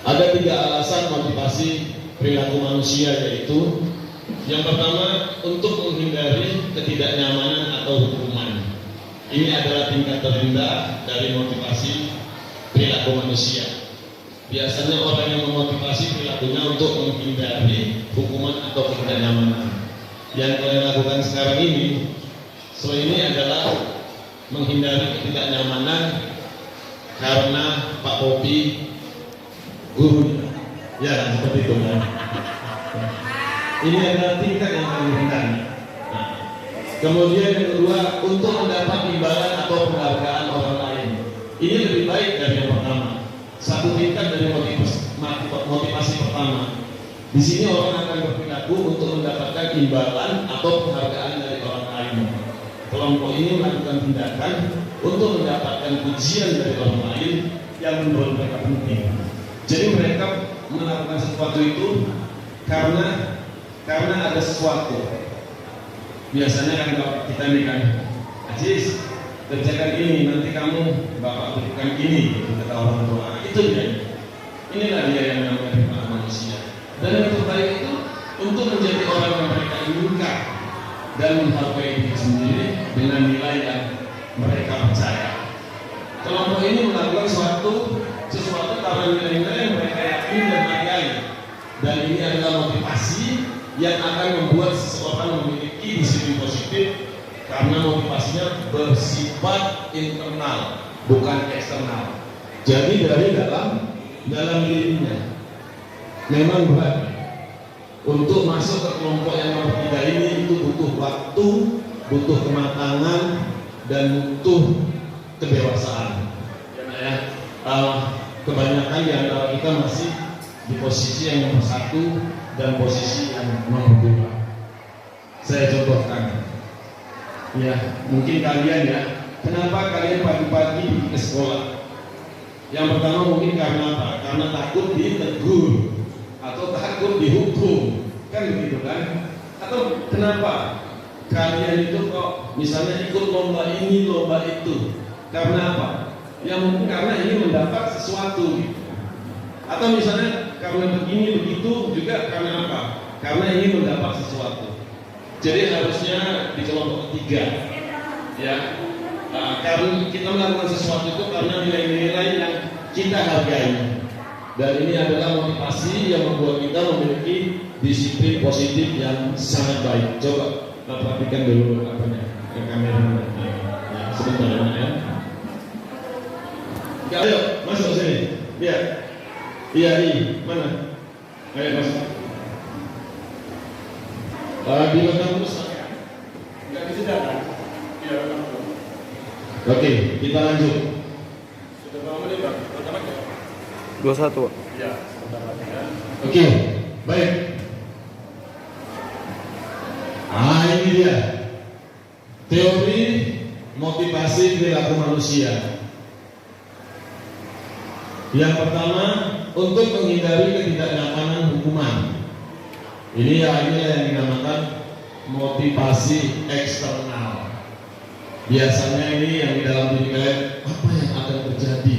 Ada 3 alasan motivasi perilaku manusia, yaitu yang pertama untuk menghindari ketidaknyamanan atau hukuman. Ini adalah tingkat terendah dari motivasi perilaku manusia. Biasanya orang yang memotivasi perilakunya untuk menghindari hukuman atau ketidaknyamanan. Yang kalian lakukan sekarang ini, ini adalah menghindari ketidaknyamanan karena Pak Popi gurunya. Ya, seperti itu kan. Ini adalah tingkat yang paling rendah. Nah, kemudian yang kedua, untuk mendapat imbalan atau penghargaan orang lain. Ini lebih baik dari yang pertama. Satu tingkat dari motivasi pertama. Di sini orang akan berperilaku untuk mendapatkan imbalan atau penghargaan dari orang lain. Kelompok ini melakukan tindakan untuk mendapatkan pujian dari orang lain yang menurut mereka penting. Jadi mereka melakukan sesuatu itu karena ada sesuatu. Biasanya kan kalau kita ini kan, Ajis, kerjakan ini, nanti kamu bapak berikan ini, kata orang tua. Itu dia. Inilah dia yang namanya manusia. Dan yang terbaik itu untuk menjadi orang yang mereka inginkan dan menghargai diri sendiri dengan nilai yang mereka percaya. Kelompok ini melakukan sesuatu karena nilai-nilai yang mereka yakini dan hargai. Dan ini adalah motivasi yang akan membuat seseorang memiliki disiplin positif karena motivasinya bersifat internal, bukan eksternal. Jadi dari dalam dirinya. Memang berat untuk masuk ke kelompok yang nomor 3 ini, itu butuh waktu, butuh kematangan, dan butuh kedewasaan. Ya, kebanyakan di antara kita masih di posisi yang nomor 1 dan posisi yang nomor 2. Saya contohkan. Ya, mungkin kalian ya, kenapa kalian pagi-pagi ke sekolah? Yang pertama mungkin karena apa? Karena takut ditegur atau takut dihukum, kan begitu kan? Atau kenapa kalian itu kok misalnya ikut lomba ini, lomba itu? Karena apa? Ya mungkin karena ingin mendapat sesuatu gitu. Atau misalnya karena begini begitu juga karena apa? Karena ingin mendapat sesuatu. Jadi harusnya di kelompok 3 ya. Karena kita melakukan sesuatu itu karena nilai-nilai yang kita hargai. Dan ini adalah motivasi yang membuat kita memiliki disiplin positif yang sangat baik. Coba perhatikan dulu ke kamera. Ya, sebentar ya. Ayo masuk sini. Ya. Iya, mana? Ayo masuk. Di belakang pusat. Enggak bisa datang. Iya, oke, kita lanjut. Sudah berapa menit, Pak? 21. Ya, oke, baik. Ini dia teori motivasi perilaku manusia. Yang pertama, untuk menghindari ketidaknyamanan hukuman. Ini yang dinamakan motivasi eksternal. Biasanya ini yang di dalam diri kalian, apa yang akan terjadi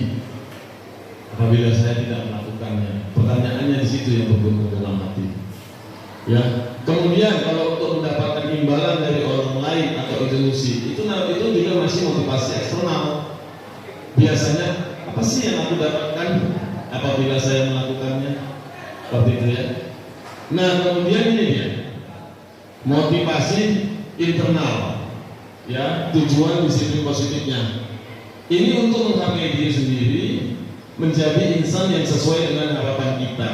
apabila saya tidak melakukannya? Pertanyaannya di situ yang berguna dalam hati. Ya. Kemudian kalau untuk mendapatkan imbalan dari orang lain atau institusi, itu juga masih motivasi eksternal. Biasanya apa sih yang aku dapatkan apabila saya melakukannya? Seperti itu ya. Nah, kemudian ini dia motivasi internal. Ya, tujuan disiplin positifnya. Ini untuk menghargai diri sendiri, menjadi insan yang sesuai dengan harapan kita.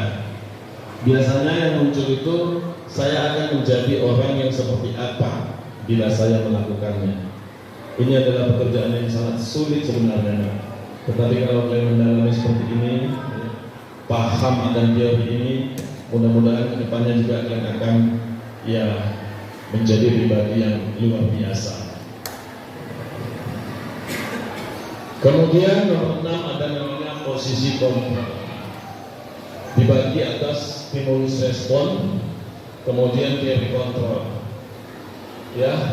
Biasanya yang muncul itu, saya akan menjadi orang yang seperti apa bila saya melakukannya. Ini adalah pekerjaan yang sangat sulit sebenarnya. Tetapi kalau kalian mendalami seperti ini, paham akan teori ini, mudah-mudahan kedepannya juga kalian akan menjadi pribadi yang luar biasa. Kemudian nomor 6 ada namanya posisi kontrol. Dibagi atas stimulus respon, kemudian teori kontrol.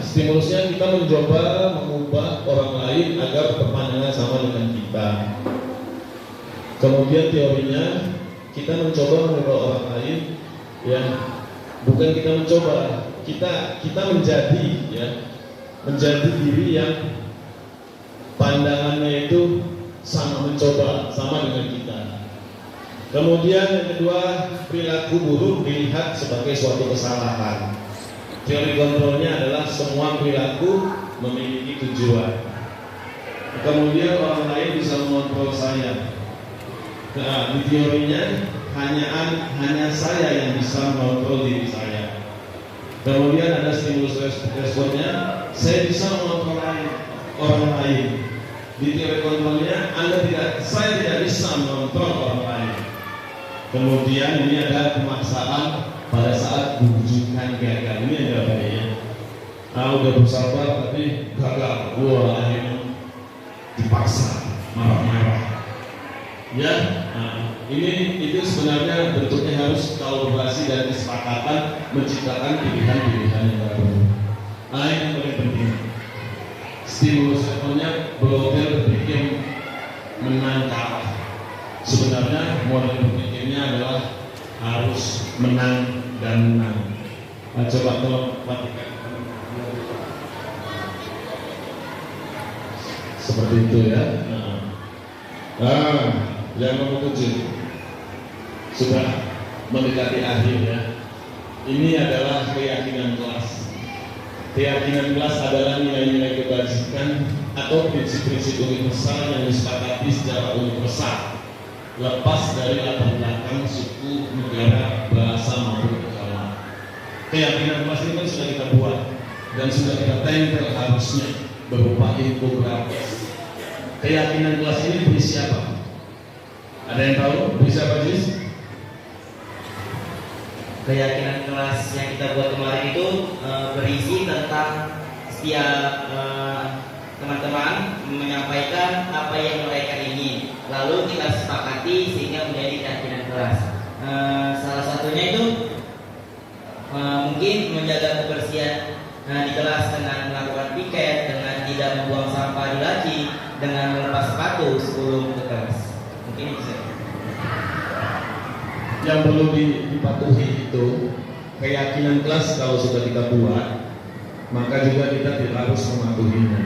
Stimulusnya kita mencoba mengubah orang lain agar berpandangan sama dengan kita. Kemudian teorinya kita mencoba mengubah orang lain, bukan kita mencoba, kita menjadi menjadi diri yang pandangannya itu sama, mencoba sama dengan kita. Kemudian yang kedua, perilaku buruk dilihat sebagai suatu kesalahan. Teori kontrolnya adalah semua perilaku memiliki tujuan. Kemudian orang lain bisa mengontrol saya. Nah, di teorinya hanya saya yang bisa mengontrol diri saya. Kemudian ada stimulus responnya, saya bisa mengontrol orang lain. Di teori kontrolnya, saya tidak bisa mengontrol orang lain. Kemudian ini ada pemaksaan pada saat bujukan gagal. Ini ada apa ya? Udah bersabar tapi gagal. Akhirnya dipaksa, marah-marah. Itu sebenarnya bentuknya harus kolaborasi dan kesepakatan menciptakan pilihan-pilihan yang baru. Ini yang paling penting. Stimulus responnya blokir berpikir menang kalah. Sebenarnya model berpikirnya adalah harus menang dan menang. Coba tolong perhatikan. Seperti itu ya. Yang nomor 7 sudah mendekati akhir ya. Ini adalah keyakinan kelas. Keyakinan kelas adalah nilai-nilai kebajikan atau prinsip-prinsip universal yang disepakati secara universal, lepas dari latar belakang suku, negara, bahasa maupun agama. Keyakinan kelas ini kan sudah kita buat dan sudah kita tempel harusnya berupa infografis. Keyakinan kelas ini berisi apa? Ada yang tahu? Berisi apa sih? Keyakinan kelas yang kita buat kemarin itu berisi tentang setiap teman-teman menyampaikan apa yang mereka ingin, lalu kita sepakati sehingga menjadi keyakinan kelas. Salah satunya itu mungkin menjaga kebersihan di kelas dengan melakukan piket, dengan tidak membuang sampah di laci, dengan melepas sepatu sebelum ke kelas. Mungkin bisa. Yang perlu dipatuhi itu keyakinan kelas kalau sudah kita buat, maka juga kita tidak harus mematuhinya.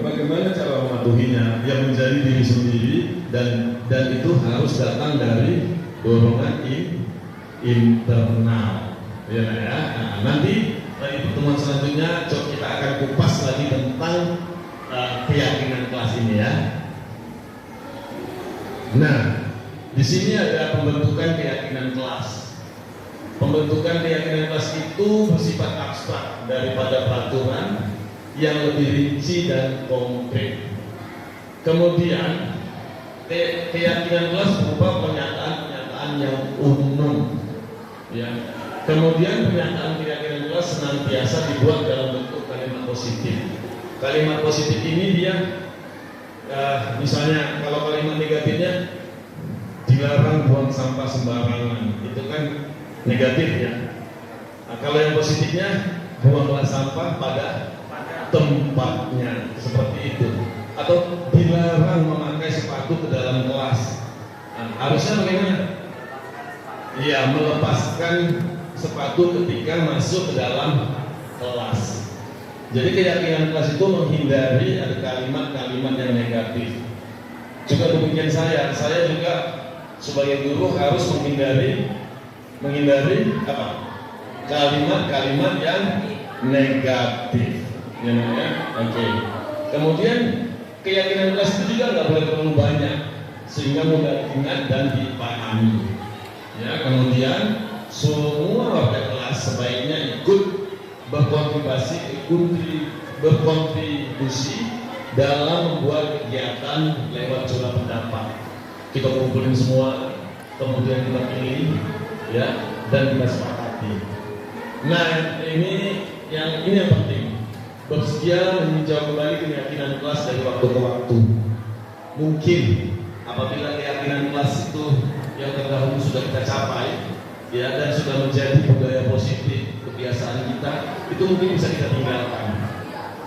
Bagaimana cara mematuhinya? Yang menjadi diri sendiri dan itu harus datang dari dorongan internal. Nanti di pertemuan selanjutnya kita akan kupas lagi tentang keyakinan kelas ini ya. Nah, di sini ada pembentukan keyakinan kelas. Pembentukan keyakinan kelas itu bersifat abstrak daripada peraturan yang lebih rinci dan konkret. Kemudian keyakinan kelas berupa pernyataan-pernyataan yang umum. Kemudian pernyataan keyakinan kelas senantiasa dibuat dalam bentuk kalimat positif. Kalimat positif ini dia, misalnya kalau kalimat negatifnya dilarang buang sampah sembarangan, itu kan negatif ya. Kalau yang positifnya buanglah sampah pada tempatnya, seperti itu. Atau dilarang memakai sepatu ke dalam kelas. Harusnya bagaimana? Melepaskan sepatu ketika masuk ke dalam kelas. Jadi keyakinan kelas itu menghindari ada kalimat-kalimat yang negatif. Juga demikian saya juga sebagai guru harus menghindari apa? Kalimat-kalimat yang negatif. Oke. Kemudian keyakinan kelas itu juga nggak boleh terlalu banyak sehingga mudah diingat dan dipahami. Ya, kemudian semua warga kelas sebaiknya ikut berkontribusi dalam membuat kegiatan lewat curah pendapat. Kita kumpulin semua, kemudian kita pilih, ya, dan kita sepakati. Nah, ini yang penting. Bersedia meninjau kembali keyakinan kelas dari waktu ke waktu. Mungkin apabila keyakinan kelas itu yang terdahulu sudah kita capai, ya, dan sudah menjadi budaya positif kebiasaan kita, itu mungkin bisa kita tinggalkan.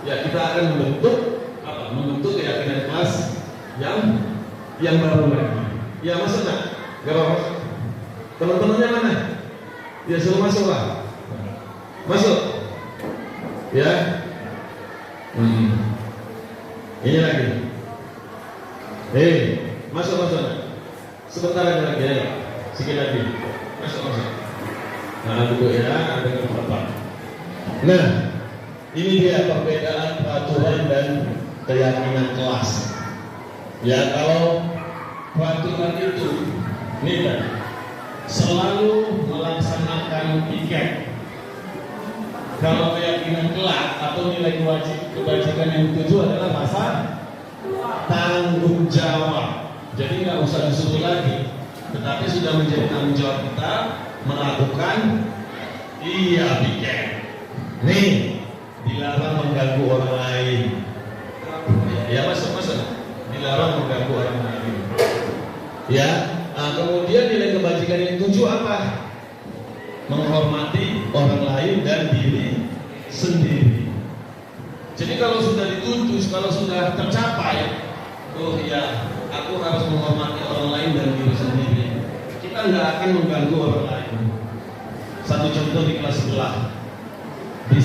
Ya, kita akan membentuk keyakinan kelas yang baru lagi. Ya, masuk nggak? Gak apa-apa. Teman-temannya mana? Ya, suruh masuk lah. Masuk. Ya. Ini lagi. Masuk. Sebentar lagi ya. Sikit lagi. Masuk. Nah, duduk ya, ada tempat. Nah, ini dia perbedaan peraturan dan keyakinan kelas. Ya, kalau peraturan itu nih selalu melaksanakan piket. Kalau keyakinan kelak atau nilai kebajikan yang dituju adalah masa tanggung jawab. Jadi nggak usah disuruh lagi, tetapi sudah menjadi tanggung jawab kita melakukan piket. Nih, dilarang mengganggu orang lain. Ya, masuk. Dilarang mengganggu orang lain. Ya, kemudian nilai kebajikan yang dituju apa? Menghormati orang lain dan diri sendiri. Jadi kalau sudah dituju, kalau sudah tercapai, oh ya, aku harus menghormati orang lain dan diri sendiri. Kita nggak akan mengganggu orang lain. Satu contoh di kelas sebelah, di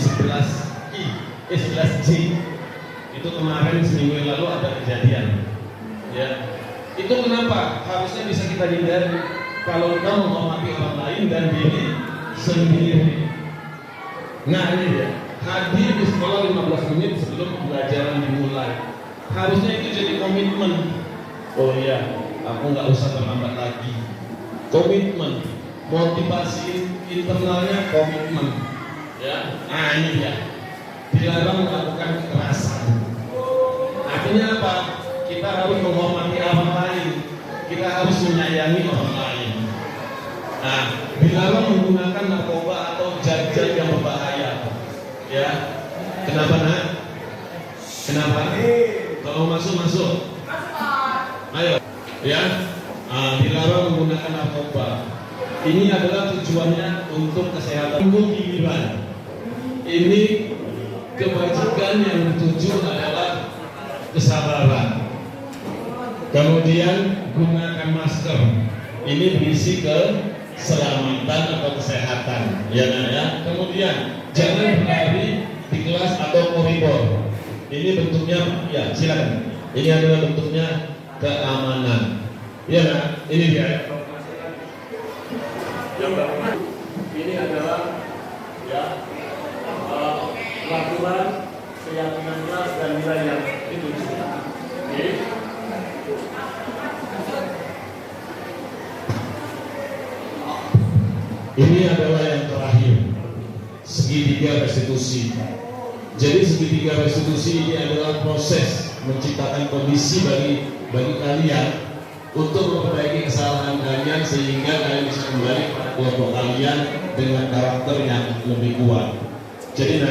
11J, itu kemarin seminggu yang lalu ada kejadian. Ya, itu kenapa? Harusnya bisa kita hindari kalau kita menghormati orang lain dan diri sendiri. Nah, ini dia, hadir di sekolah 15 menit sebelum pembelajaran dimulai. Harusnya itu jadi komitmen. Oh iya, aku nggak usah terlambat lagi. Komitmen, motivasi internalnya komitmen. Ya, nah ini dia. Dilarang melakukan kekerasan. Artinya apa? Kita harus menghormati orang lain. Kita harus menyayangi orang lain. Nah, dilarang menggunakan narkoba atau zat-zat yang berbahaya. Ya, kenapa nak? Kenapa? Kalau masuk. Ayo, ya. Dilarang menggunakan narkoba. Ini adalah tujuannya untuk kesehatan pikiran. Ini kebajikan yang dituju adalah kesabaran. Kemudian gunakan masker. Ini berisi keselamatan atau kesehatan, ya nak ya. Kemudian jangan berlari di kelas atau koridor. Ini bentuknya, ya silakan. Ini adalah bentuknya keamanan. Ya nak, ini dia. Ini adalah ya peraturan keyakinan kelas dan nilai yang dituju. Oke. Ini adalah yang terakhir, segitiga restitusi. Jadi segitiga restitusi ini adalah proses menciptakan kondisi bagi kalian untuk memperbaiki kesalahan kalian sehingga kalian bisa kembali pada kelompok kalian dengan karakter yang lebih kuat. Jadi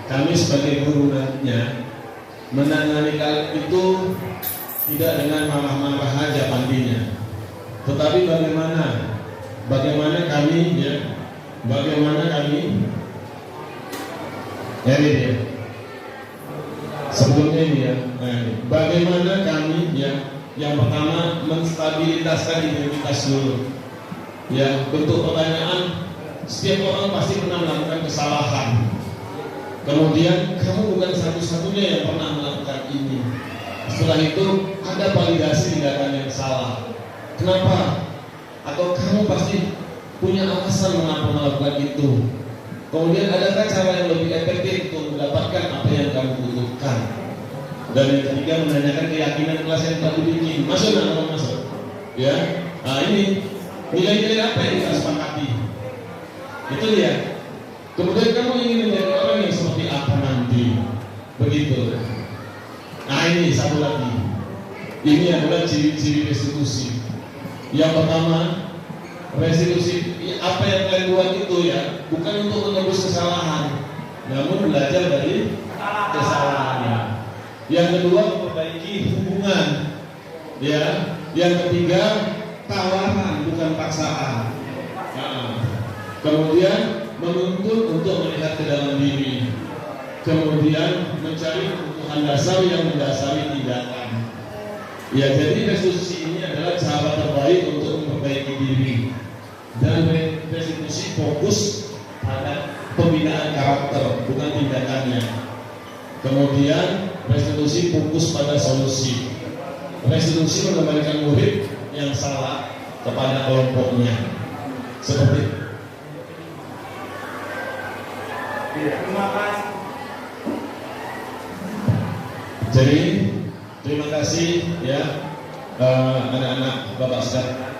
kami sebagai guru nantinya menangani kalian itu tidak dengan marah-marah aja pantinya, tetapi bagaimana kami ya ini dia. Sebelumnya ini ya, bagaimana kami ya, yang pertama menstabilitaskan identitas dulu. Ya, bentuk pertanyaan, setiap orang pasti pernah melakukan kesalahan. Kemudian kamu bukan satu-satunya yang pernah melakukan ini. Setelah itu ada validasi tindakan yang salah. Kenapa? Atau kamu pasti punya alasan mengapa melakukan itu. Kemudian adakah cara yang lebih efektif untuk mendapatkan apa yang kamu butuhkan? Dan yang ketiga menanyakan keyakinan kelas yang telah dibikin. Masuk nggak masuk? Ya. Nah ini nilai-nilai apa yang kita sepakati? Itu dia. Kemudian kamu ingin menjadi orang yang seperti apa nanti? Begitu. Nah ini satu lagi. Ini adalah ciri-ciri restitusi. Yang pertama, restitusi apa yang kalian buat itu ya bukan untuk menebus kesalahan, namun belajar dari kesalahannya. Yang kedua, memperbaiki hubungan. Ya. Yang ketiga, tawaran bukan paksaan. Kemudian menuntut untuk melihat ke dalam diri. Kemudian mencari kebutuhan dasar yang mendasari tindakan. Ya, jadi restitusi ini adalah cara terbaik untuk memperbaiki diri. Dan restitusi fokus pada pembinaan karakter, bukan tindakannya. Kemudian restitusi fokus pada solusi. Restitusi mengembalikan murid yang salah kepada kelompoknya. Seperti Terima kasih. Jadi terima kasih ya anak-anak Bapak sekalian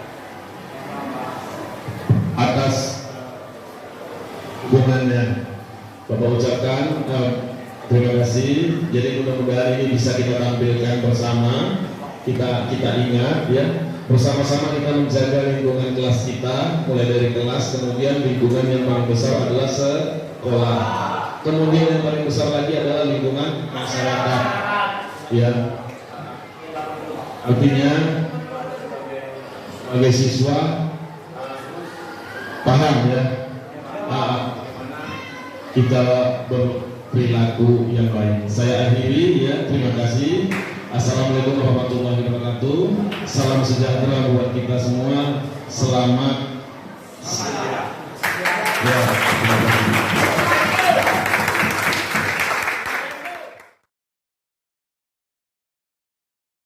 atas dukungannya. Bapak ucapkan terima kasih. Jadi mudah-mudahan ini bisa kita tampilkan bersama. Kita ingat ya, bersama-sama kita menjaga lingkungan kelas kita, mulai dari kelas, kemudian lingkungan yang paling besar adalah sekolah, kemudian yang paling besar lagi adalah lingkungan masyarakat. Ya, artinya sebagai siswa paham ya, kita berperilaku yang baik. Saya akhiri ya, terima kasih. Assalamualaikum warahmatullahi wabarakatuh. Salam sejahtera buat kita semua. Selamat. Ya, terima kasih.